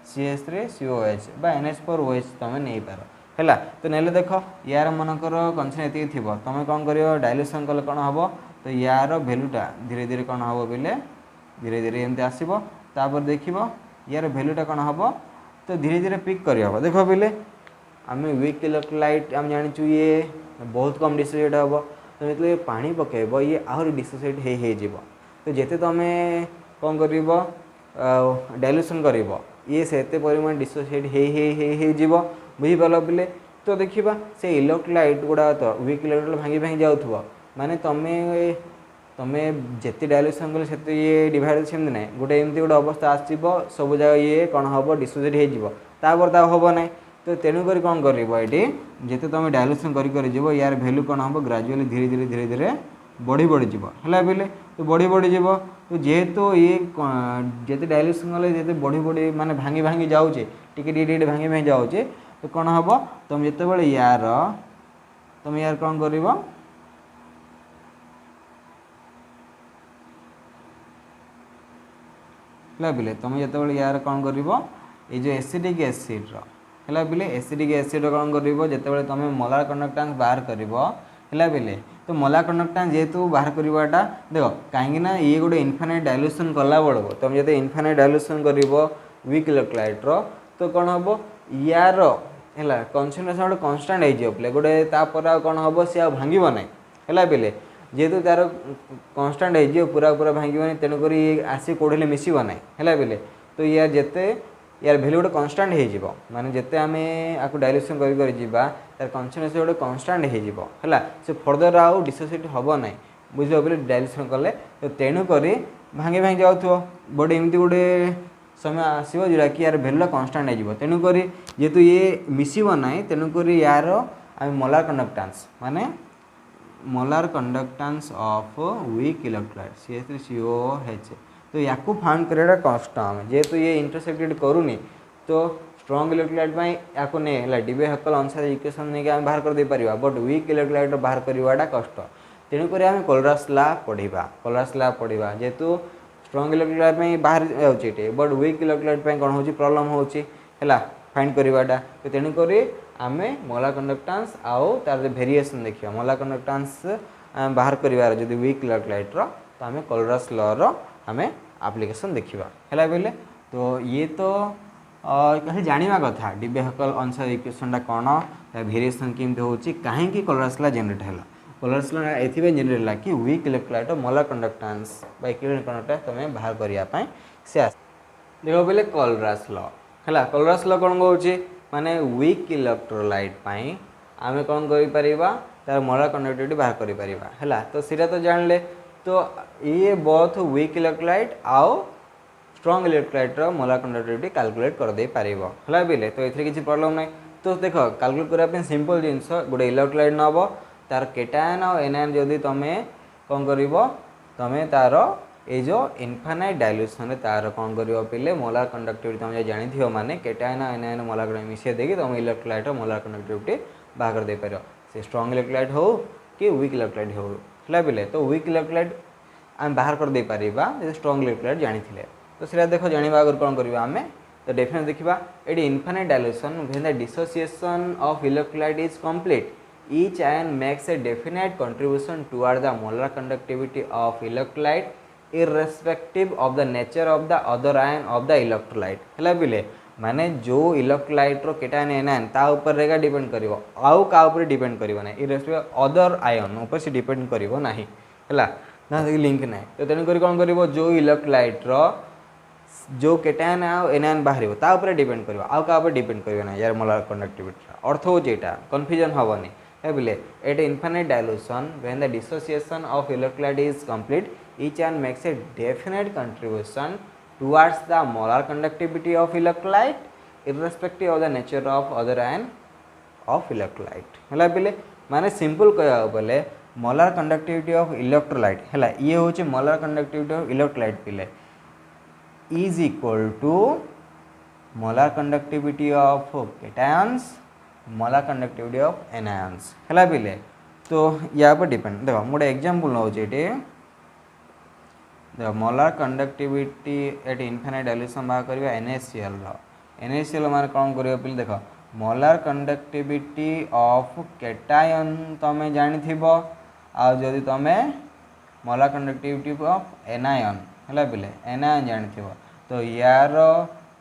CH3COH बा NH4OH तमे नै पारो हैला तो नेले देखो यार मनकर कंसंट्रेशन एति थिबो तमे कोन करियो डाइल्यूशन कले कोन हबो तो यार वैल्यूटा धीरे धीरे कोन हबो बिले धीरे धीरे एमते आसीबो तापर देखिबो यार वैल्यूटा कोन हबो तो धीरे धीरे पिक करियो देखो बिले आमे वीक इलेक्ट्रोलाइट हम जानिचु ये बहुत कम डिसोसिएट हबो तो मतलब पानी पकेबो ये आहुरी डिसोसिएट हे जीवो तो जेते तमे कोन करिवो डाइल्यूशन करिवो ये सेते परिमाण डिसोसिएट हे जीवो बुझी पालो बिले तो देखिबा से इलेक्ट्रोलाइट गुडा तो वीक इलेक्ट्रोलाइट भांगी भांगी जाउथबो माने तमे जेते डाइल्यूशन कले सेते ये डिवाइड सेम नै गोटे एमती गोटे अवस्था आसीबो सब जगह ये कोन हबो डिसोसिएट हे जीवो तापर ता हबो नै तो तेणु करी कौन कर जिते तुम डाइल्यूशन कर यार वैल्यू कौन हम ग्राजुअली धीरे धीरे धीरे धीरे बढ़ी बढ़ी जीव है बेले तो बढ़ी बढ़ी जीव तो जेहेतु ये जिते डाइल्यूशन कले जिते बढ़ी बढ़ी माने भांगी भांगी जाऊे टी भांगी भांगी जाऊे तो कौन हम तुम जिते यार तुम यार कौन कर बेले तुम जिते यार कौन कर ये जो एसिडिक एसिड है बेले एसिडिक एसिड कौन कर जिते तुम मोलार कंडक्टेंस बाहर कर बेले तो मोलार कंडक्टेंस जेहेतु बाहर करवाटा देख कहीं ये गोटे इनफाइनाइट डाइल्यूशन कला बेल तुम जो इनफाइनाइट डाइल्यूशन कर वीक इलेक्ट्रोलाइट तो कौन हम यार है कंसंट्रेशन गोटे कन्स्टांट हो गोटे तापर कौन हम सी भांग ना है बेले जेहेतु तार कन्स्टांट हो पूरा पूरा भांगे तेणुक आसी कौड़े मिसब ना है बेले तो यार जिते यार वैल्यू गोटे कन्स्टांट हो माने जिते आम आपको डाइल्यूशन कर तार कंसंट्रेशन गोटे कन्स्टांट हो से फर्दर आउ डिसोसिएट हम ना बुझ बोले डाइल्यूशन कले तो तेणुक भांगी भांगी जाऊ बट एमती गोटे समय आसो जोटा कि यार वैल्यूटा कन्स्टांट हो तेणुक जेहेतु ये मिसब ना तेणुक यार आम मोलार कंडक्टेंस माने molar conductance of weak electrolyte CH3COH तो या फाउंड करा कष्ट आम जेहेतु ये इंटरसेक्टेड करूनी तो स्ट्रॉन्ग इलेक्ट्रोलाइट या नहीं है डीबी हकल अनुसार इक्वेशन नहीं आम बाहर कर दे पारिबा बट वीक इलेक्ट्रोलाइट बाहर करवाटा कष्ट तेणुक आम कोलरास ला पढ़ा जेहेतु स्ट्रॉन्ग इलेक्ट्रोलाइट बाहर जाऊँचे बट वीक इलेक्ट्रोलाइट कौन हो प्रॉब्लम होगा फाइंड करवाटा तो तेणुक आम मोलार कंडक्टांस आउ तार वेरिएशन देखिए मोलार कंडक्टांस बाहर कर वीक इलेक्ट्रोलाइट तो आम कोलरास लॉ आम एप्लिकेशन देखा है बोले तो ये तो कहीं जाना कथा डीबी हकल अनुसार इक्वेशनटा कौन वेरिएशन केमती हो कहीं कोलरास लॉ जनरेट है कोलरास लॉ एथि जनरेट है कि वीक इलेक्ट्रोलाइट मोलार कंडक्टांस इक्विवेलेंट कंडक्टांस तुम बाहर करने से देख बोले कोलरास लॉ है कोलरास लॉ कौन कहे माने वीक इलेक्ट्रोलाइट आम कौन कर मोलार कंडक्टिविटी बाहर कर तो सीटा तो जानले तो ये बोथ वीक इलेक्ट्रोलाइट आउ strong electrolyte molar conductivity calculate कर दे पारिबो हला बिले तो एथरे किछि प्रॉब्लम नै तो देखो कैलकुलेट करबा सिंपल जिंस गोटे इलेक्ट्रोलाइट नब तार केटायन और एनायन जदि तुमे कौन करिवो तुमे तार ये जो इनफाइनाइट डाइल्यूशन तार कौन करिवो पिले मोलार कंडक्टिविटी तुम जानिथियो माने केटायन और एनायन मोलार कंडक्टिविटी मिसे देकी तुम इलेक्ट्रोलाइट मोलार कंडक्टिविटी बाहर कर दे पारो से स्ट्रॉन्ग इलेक्ट्रोलाइट हो कि वीक इलेक्ट्रोलाइट हो हला बिले तो वीक इलेक्ट्रोलाइट आम बाहर कर दे पारिबा स्ट्रॉन्ग इलेक्ट्रोलाइट जानिथिले तो सीधा देख जाना आगे कौन करवा आम तो डेफिनेट देखा ये infinite dilution when the dissociation of electrolyte is complete each ion makes a definite contribution toward the molar conductivity of electrolyte irrespective of the nature of the other ion of the electrolyte है बिले माने जो electrolyte रो cation anion ता ऊपर रेगा depend करिवो आउ का ऊपर डिपेंड करिवो ना इररेस्पेक्टिव अदर आयन ऊपर से डिपेंड करिवो नाही हैला ना लिंक ना तो तेणुक कौन कर जो इलेक्ट्रोलाइट रो जो केटायन आ एनायन बाहर ता ऊपर डिपेंड करिवो आउ का ऊपर डिपेंड करिवो ना यार मोलार कंडक्टिविटी अर्थ हो जेटा कन्फ्यूजन हबनी है बिले eight infinite dilution when the dissociation of electrolyte is complete each ion makes a definite contribution towards the molar conductivity of electrolyte irrespective of the nature of other ion of electrolyte है बिले माने simple कहवा बोले molar conductivity of electrolyte है ये हूँ molar conductivity of electrolyte पिले is equal to molar conductivity of cations molar conductivity of anions है पिले तो या पर डिपेंड देखो गोटे एग्जांपल नौ देखो molar conductivity at infinite dilution बाहर करवा NaCl माने कौन कर पिले देखो मोलार कंडक्टिविटी ऑफ केटायन तुम जानिथिबो आ जदि तुमे मोलार कंडक्टिविटी ऑफ एनायन है पिले एनायन जानिथिबो तो यार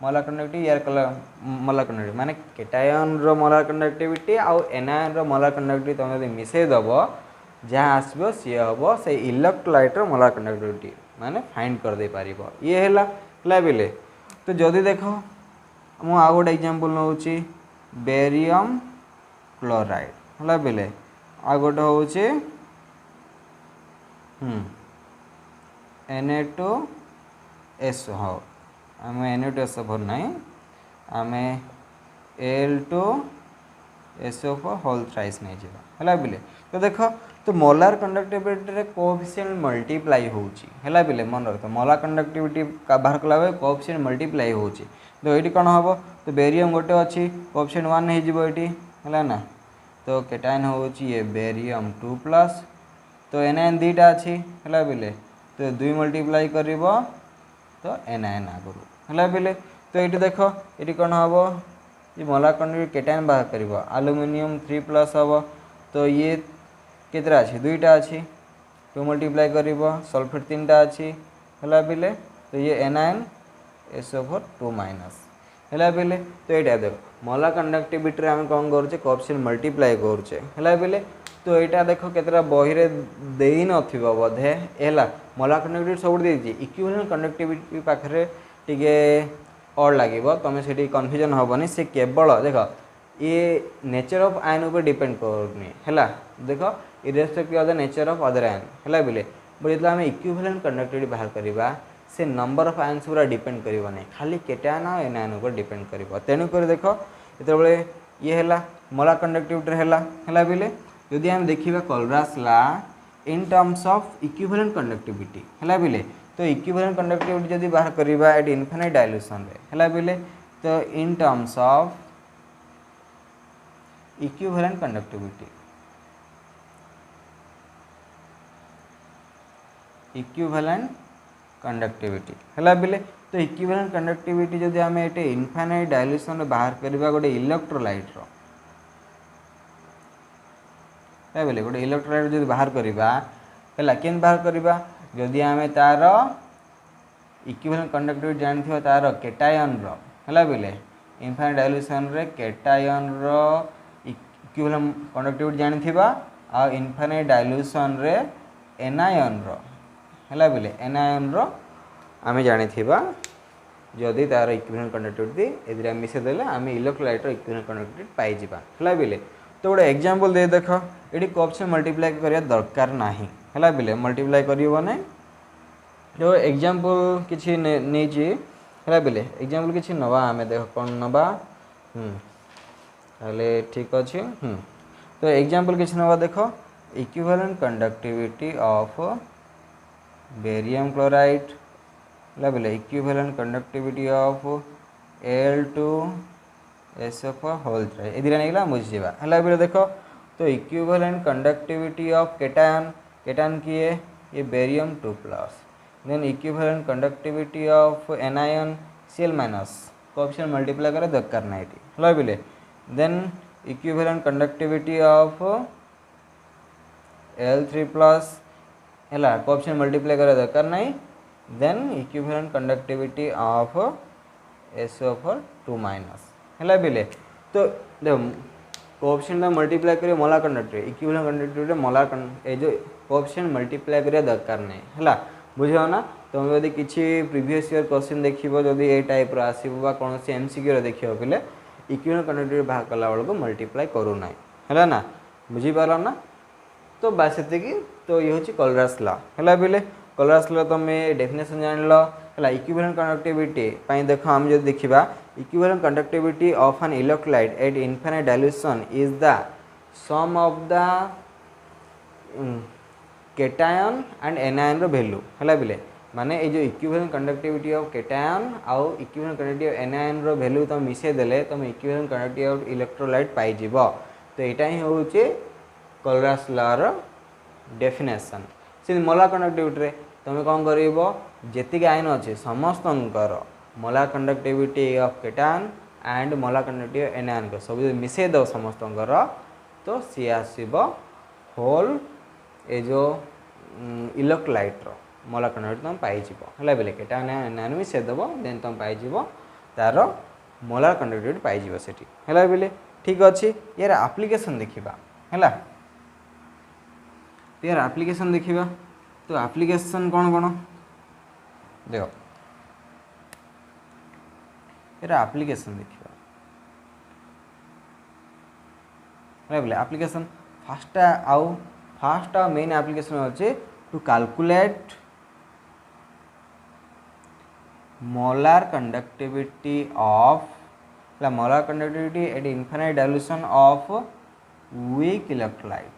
मोलार कंडक्टिविटी यार मोलार कंडक्टिविटी माने केटायन रो मोलार कंडक्टिविटी आउ एनायन रो मोलार कंडक्टिविटी तुम यदि मिसई दब जहाँ आसबो सी हम से इलेक्ट्रोलाइट रो मोलार कंडक्टिविटी माने फाइंड कर दे पारिबो ये है बिले तो जदि देखो मु आ गोटे एग्जांपल नौची बेरियम क्लोराइड है बिले आ गोटे होचे Na2SO हाँ आम Na2SO भरना आम Al2SO4 होल थ्राइस नहीं जावा है बिले तो देख तो मोलार कंडक्टिविटी कोएफिशिएंट मल्टीप्लाई होला बिले मन रख मोलार कंडक्टिविटी बाहर कला बेले कोएफिशिएंट मल्टीप्लाई हो तो ये कौन हम तो बेरियम गोटे अच्छी कोएफिशिएंट 1 हो ना तो केटायन हो ये बेरियम 2+ तो एनायन दुईटा अच्छी है बिले तो 2 मल्टीप्लाई कर तो एनायन आगुरी है बिले तो ये देख ये कौन हम ये मोलार कंडक्टिविटी केटायन बाहर कर एल्युमिनियम 3+ हम तो ये केतरा अच्छी दुईटा अच्छी 2 मल्टीप्लाई कर सल्फेट 3टा अच्छी है बिले तो ये एनायन SO4 2- है बिले तो ये देख मोलार कंडक्टिविटी आम कौन करुचे कोएफिशिएंट मल्टीप्लाई करुचे है बिले तो यहाँ देख केतरा बही दे नथिबो बोधे है मोलार कंडक्टिविटी सब देती इक्विवेलेंट कंडक्टिविटी पाखे टिके अड लगे तुम से कन्फ्यूजन हेनी से केवल देख ये नेचर ऑफ आयन ऊपर डिपेंड करनी है देख irrespective of the nature of other ion है बिले बट जो आम इक्विवेलेंट कंडक्टिविटी बाहर करवा से नंबर ऑफ आयन्स पूरा डिपेंड करिवो नहीं खाली केटायन और एनायन ऊपर डिपेंड करिवो तेणुक देख जो ये है मोलार कंडक्टिविटी है बिले यदि आम देखा Kohlrausch law in terms of equivalent conductivity है बिले तो इक्विवेलेंट कंडक्टिविटी जब बाहर करवा एट इनफाइनाइट डाइल्यूशन है बिले तो इन terms of equivalent conductivity, equivalent conductivity हला बिले तो इक्विवेलेंट कंडक्टिविटी जदि आम ये इनफाइनाइट डायल्यूशन बाहर करवा गोटे इलेक्ट्रोलाइट बोले गोटे इलेक्ट्रोलाइट जब बाहर करवा के बाहर करवा जदि आम तार इक्विवेलेंट कंडक्टिविटी जानी तार केटायन रहा बोले इनफाइनाइट डायल्यूशन रे केटायन रो इक्विवेलेंट कंडक्टिविटी जानी आ इनफाइनाइट डायल्यूशन रे एनायन रो है बोले एनायन रो आम जानी जदि तार इक्विवेलेंट कंडक्टिविटी ए मिसेदेले आम इलेक्ट्रोलाइट इक्विवेलेंट कंडक्टिविटी पाइबा है बोले तो गोटे एग्जांपल दे देख ये कप से मल्टीप्लाई करने दरकार ना है बोले मल्टीप्लाई कर जो एग्जांपल किसी नहीं है बोले एग्जांपल किसी नवा आम देख कौन नवा ताले ठीक अच्छे तो एग्जांपल किसी नवा देख equivalent conductivity of barium chloride है बोले equivalent conductivity of Al2SO4 whole 3 ए दिरा नहीं बुझी है बोले देख तो equivalent conductivity of cation cation किए ये बेरियम 2+ then equivalent conductivity of anion Cl- coefficient multiply करे दरकार ना है बोले then equivalent conductivity of Al3+ है कोएफिशिएंट मल्टीप्लाई करे दरकार ना then equivalent conductivity of SO4 2- है बोले तो कोएफिशिएंट मल्टीप्लाई करिए molar conductivity equivalent conductivity molar ए जो कोएफिशिएंट मल्टीप्लाई करिया दरकार नहीं है बुझो ना तुम यदि किसी प्रीवियस ईयर क्वेश्चन देखिबो जदि ए टाइप रो आसीबो बा कोनोसी एमसीक्यू रो देखिबो बोले इक्विवेलेंट कंडक्टिविटी बाहर कला बेलको मल्टीप्लाई करू ना है ना बुझी पारो ना तो बास एतिकी तो ये होची कोलरास लॉ है बोले कोलरास लॉ तुम डेफिनेशन जान लो है इक्विवेलेंट कंडक्टिविटी पई देखो हम जो देखिबा equivalent conductivity of an electrolyte at infinite dilution is the sum of the cation and anion रो वैल्यू है बोले माने ये जो इक्विवेलेंट कंडक्टिविटी ऑफ केटायन आउ इक्विवेलेंट कंडक्टिविटी ऑफ एनायन रो वैल्यू तुम मिसे देले तुम इक्विवेलेंट कंडक्टिविटी ऑफ इलेक्ट्रोलाइट पाई जिवो तो एटा ही होचे कोलरास लॉ रो डेफिनेशन से मोलार कंडक्टिविटी रे तुम कौन करिवो जेतिक आयन अच्छे समस्तंकर molar conductivity of cation and molar conductivity of anion को सब मिसे दो समस्तंकर तो सी आसीबो होल ए जो इलेक्ट्रोलाइट रो मोलार कंडक्टिविटी तुम पाई है बोले केटायन एनायन मिसे देव देन तुम पाई तार मोलार कंडक्टिविटी पाई सेठी है बोले ठीक अच्छे यार एप्लिकेशन देखा है तो यार एप्लिकेशन देखा तो एप्लिकेशन कौन कौन देख यार एप्लिकेशन देखा है बोले एप्लिकेशन फास्ट मेन एप्लिकेशन अच्छे to calculate molar conductivity of molar conductivity at infinite dilution of weak electrolyte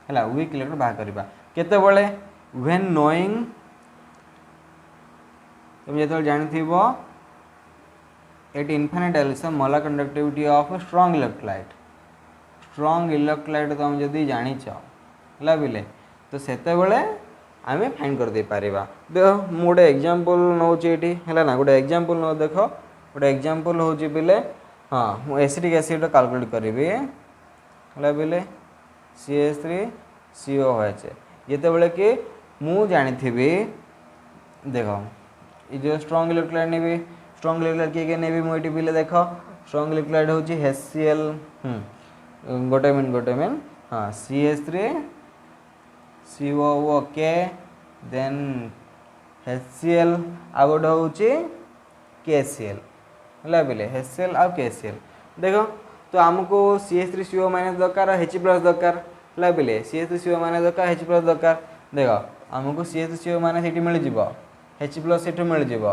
है वीक इलेक्ट्रोलाइट बाहर करवा केते बळे व्हेन नोइंग तुम जो जानी at infinite dilution molar conductivity of strong electrolyte तुम जदि जानिच है बोले तो सेते बळे आम फाइंड कर दे पारिबा देख मु गोटे एग्जांपल नौची है ना गोटे एग्जांपल नौ देख गोटे एग्जांपल होची बोले हाँ मु एसिटिक एसिड कैलकुलेट करी है बोले CH3COOH जिते बड़े कि मु जानी देख ये जो स्ट्रॉन्ग इलेक्ट्रोलाइट नेबी स्ट्रॉन्ग इलेक्ट्रोलाइट किए नेबी मुझे पिले देख स्ट्रॉन्ग इलेक्ट्रोलाइट होची HCl गोटे मिनट हाँ CH3COOK देन HCl आ गोटे होची KCl है बोले HCl आ KCl देख तो आमको CH3CO- दरकार H+ दरकार है बोले CH3CO- दरकार H+ दरकार देख आमको CH3CO- से मिल जाव H+ से मिल जाव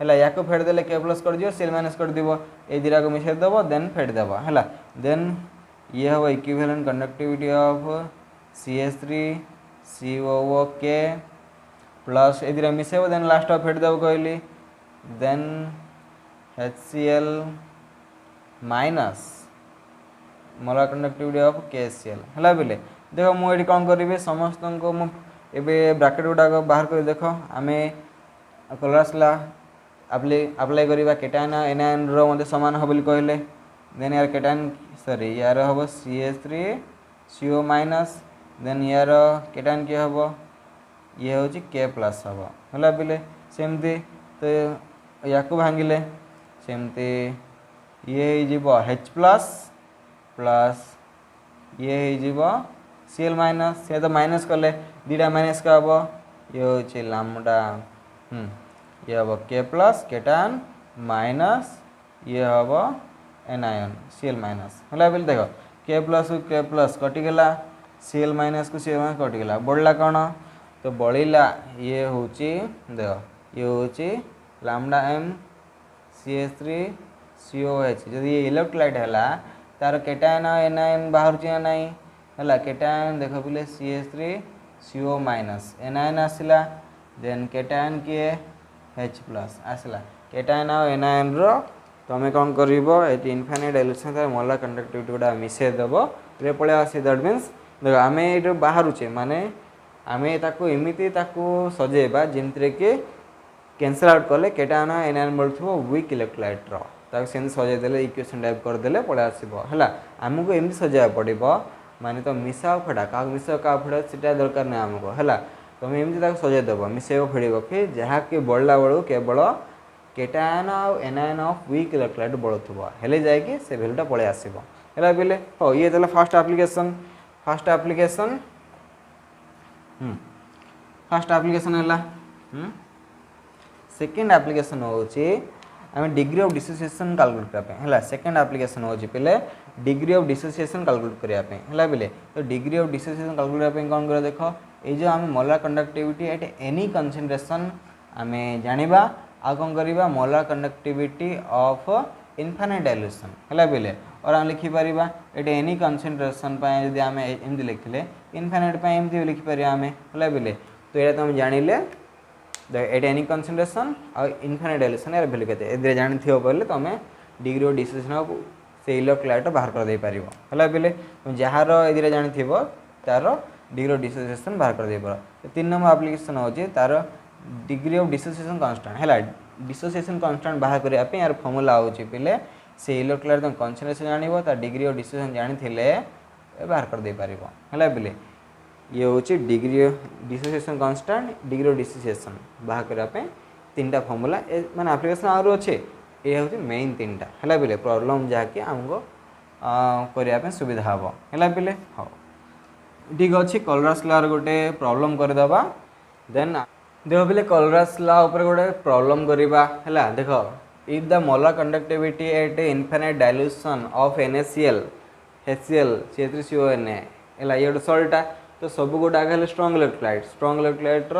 है या फेटदेले K+ कर दियो Cl- कर दिव ए दिरा को मिसाई देव देन फेटदेव है देन ये हम equivalent conductivity of CH3COOK plus ए दिरा मिसेब देन लास्ट फेटदेव कहली then HCl minus molar conductivity of KCl है बोले देख मुझे कौन करी समस्त को ब्राकेट गुड़ाक बाहर कर देख आम कलर्स ला अप्लाई करवा केटायन एनायन रो सामान हम बोली कहले देन यार केटायन सॉरी यार हम CH3CO माइनस देन यार केटायन किए हम ये हूँ K प्लस हम है बोले सेमती तो या भांगिले सेमती ये H प्लस प्लस ये हो Cl माइनस से तो माइनस कले दीटा माइनस का हम ये हूँ लैम्डा ये हम K प्लस केटायन माइनस ये हम एनायन Cl माइनस है बोले देख K प्लस कटिगला Cl माइनस को Cl माइनस कटिगला बढ़ला कौन तो बढ़ला ये हूँ देख ये हूँ लैम्डा m CH3COH जब ये इलेक्ट्रोलाइट है तार केटायन एनायन बाहर ना है केटायन देख बोले CH3CO माइनस एनायन आसला देन केटायन किए H प्लस आसला केटायन एनायन रो तुम कौन कर इनफाइनाइट डाइल्यूशन तार मोलार कंडक्टिविटी गुड़ा मिसेदेव ये पड़े आस दैट मीन्स देख आम ये बाहरुचे माने आम एमती सजेबा जमती कि कैंसल आउट कले केटायन एनायन बोलूँ वीक इलेक्ट्रोलाइट रो से सजेदेले इक्वेशन टाइप करदे पड़े आसो है आमको एमती सजाया पड़ो माने तो मिसा फेड़ा क्या मिसा क्या फेड़ा से दरकार नहीं आमको है तुम एमती सजेदेव मिसेब फेड़ फिर जहाँ कि बढ़ला बेलू केवल cation anion of weak electrolyte बढ़ुव हेले जाकि से भैल्यूटा पड़े आसो है बोले हो ये फर्स्ट एप्लिकेशन फर्स्ट एप्लिकेशन है सेकेंड एप्लिकेशन होची आम डिग्री ऑफ डिसोसिएशन कैलकुलेट करबा है सेकेंड एप्लिकेशन होची पहले डिग्री ऑफ डिसोसिएशन कैलकुलेट करबा है बोले तो डिग्री ऑफ डिसोसिएशन कैलकुलेट करबा कौन कर देख ये जो आम molar conductivity eight any concentration आम जानिबा आ कौन करबा molar conductivity of infinite dilution है बोले और आम लिखिपर एट एनी कंसंट्रेशन जब आम एमती लिखले इनफाइनाइट एमती लिखिपर आम है बोले तो ये तुम जानिले एट एनी कंसंट्रेशन और इनफाइनाइट डाइल्यूशन यार वैल्यू के जानी बोले तुम डिग्री ऑफ डिसोसिएशन से इलेक्ट्रोलाइट बाहर कर दे पारिबो है बोले तुम जार ए जानी तार डिग्री ऑफ डिसोसिएशन बाहर कर दे पार 3 नंबर एप्लिकेशन होची तार डिग्री ऑफ डिसोसिएशन कांस्टेंट है डिसोसिएशन कांस्टेंट बाहर करने यार फॉर्मूला होची पहले से इलेक्ट्रोलाइट तुम कंसंट्रेशन जानिबो तार डिग्री ऑफ डिसोसिएशन जानी बाहर कर दे पारिबो है बोले ये हूँ degree dissociation constant degree of dissociation बाहर करने 3टा फॉर्मूला माने एप्लिकेशन आरो अच्छे ये हूँ मेन 3टा है बोले प्रॉब्लम जहाँकि आमको करने सुविधा हम है बोले हाँ ठीक अच्छे कलरास लॉ गोटे प्रॉब्लम करदेबा देन देख बोले कलरास लॉ ऊपर गोटे प्रॉब्लम करवा है देख if the molar conductivity at infinite dilution of NaCl HCl CH3CONA है ये सल्टा तो सब गुड़ाक है स्ट्रॉन्ग इलेक्ट्रोलाइट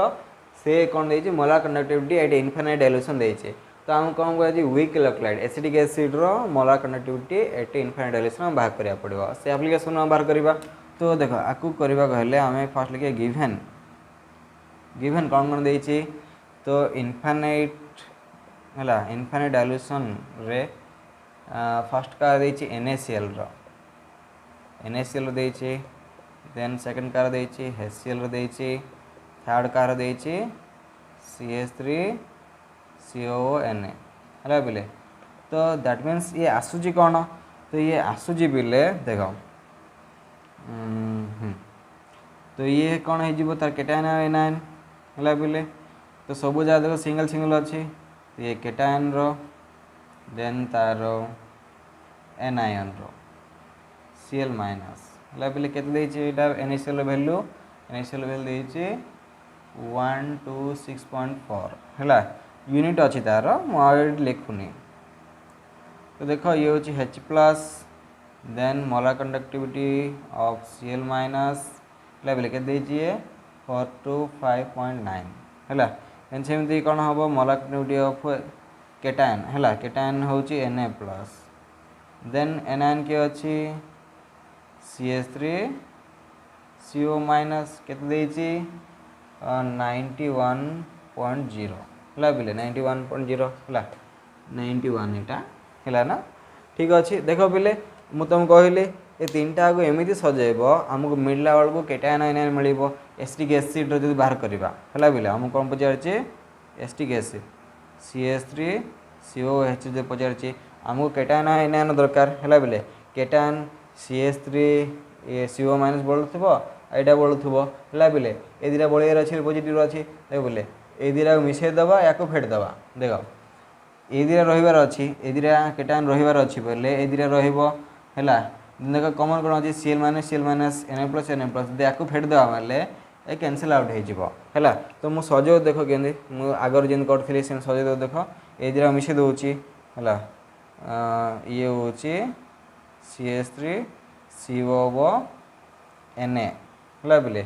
से कौन दे molar conductivity at infinite dilution देचे तो आम कौन कह वीक इलेक्ट्रोलाइट एसिडिक एसिड रो molar conductivity at infinite dilution बाहर करा पड़ो से एप्लिकेशन बाहर करवा तो देख आपको करवा कहले आम फास्ट लिखे गिवन कौन देची तो इनफाइनाइट है इनफाइनाइट डाइल्यूशन रे फर्स्ट का देची NaCl रो देची देन सेकंड कार देची HCl रो देची थर्ड कार देची CH3CONA है बोले तो दैट मीन्स ये आसूची कौन तो ये आसूची बोले देख तो ये कौन हो तार केटायन एनायन है बोले तो सब जगह देखो सिंगल सिंगल अच्छी तो ये केटायन रो देन तार एनायन रो Cl माइनस है बोले केते NaCl वैल्यू देचे 126.4 है यूनिट अच्छी तार मुझे लिखुनी तो देख ये हूँ H plus then molar conductivity of Cl minus है बोले के 425.9 है देन सेमती कौन हम मोलार कंडक्टिविटी ऑफ केटायन है केटायन हूँ Na प्लस देन एनायन के अच्छी CH3CO माइनस के 91.0 है बोले 91.0 है 91 यहाँ है ना ठीक अच्छे देख बोले मुझे तुम कहली ये तीन टा को एमती सजेब आमको मिलला बेलू केटायन आयन मिल एस्टिक एसिड जो बाहर करवा है बोले आमको कौन पचारे एस्टिक एसिड CH3COOH जो पचारे आमको केटायन आयन दरकार है बोले केटायन CH3 CO माइनस बढ़ुव यहाँ बढ़ुव है बोले ये दुटा बढ़िया अच्छे पॉजिटिव अच्छी देख बोले ये दुटा मिसेदेवा या फेटदेवा देख ये दुटा रहीबार अच्छी ये दुटा केटायन रहीबार अच्छी बोले ये दुटा रहा देख कमन कौन अच्छी CL माइनस Na+Na+ या फेटदेवा मारे ये कैनसल आउट है तो मुझे सजो देख के आगर जमी करी सजो देख ये दुटा मिसे दूसरी है ये हूँ CH3COONA है बोले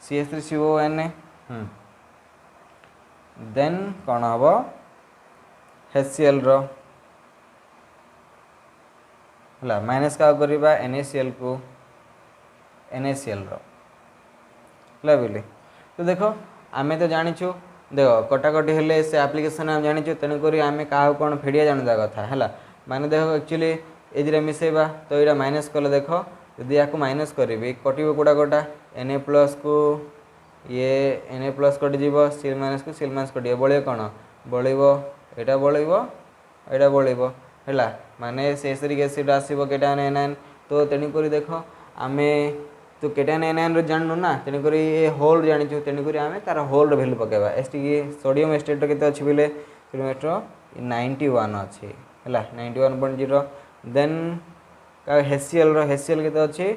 CH3COONA देन कौन हम HCl है माइनस क्या करवा NaCl को NaCl है बोले तो देख आम तो जाचु देख कटाकटी हेले से एप्लिकेशन आम जाचु तेणुक आम क्या कौन फेड़िया जानता कथा है माने देख एक्चुअली ये दुटा मिसेबा तो यहाँ माइनस कले देख यदि या माइनस करी कटो कौटा कटा Na+ को ये Na+ कटिज Cl माइनस को Cl माइनस कटे बड़े कौन बढ़ यहाँ बढ़ है माने एसिडिक एसिड आसो केटायन एनायन तो तेणुक देख आम तो केटायन एनायन जानू ना तेणुक ये होल जाचु तेणुक आम तार होल भैल्यू पकेबा एसटी सोडियम एस्टेट के अच्छे किलोमीटर 91 अच्छी है 91.0 देन HCl के अच्छी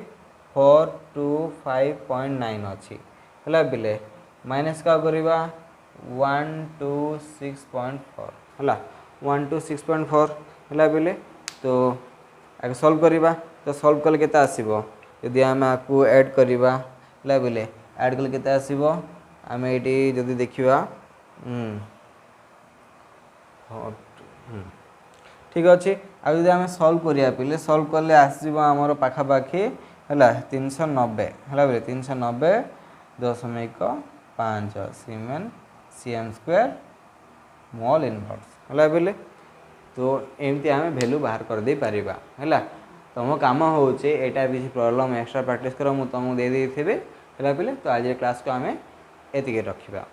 425.9 अच्छी है बोले माइनस क्या करवा 126.4 है 126.4 है बोले तो आगे सॉल्व करवा तो सॉल्व कले केते आसीबो यदि आम आपको ऐड करवा है बोले ऐड कले केते आसीबो आम ये जदि देखा ठीक अच्छे आदि आम सॉल्व करिया पिले सॉल्व कले आसीबो आमर पाखापाखि है 390 है बोले 390.5 सीमेन cm² मोल इनवर्स है बोले तो एमती आम भैल्यू बाहर कर दे पारिबा है तुम काम होचे एटा भी प्रॉब्लम एक्स्ट्रा प्रैक्टिस कर मुझे तुमको दे देथिबे है बोले तो आज क्लास को आम एतिके रखिबा।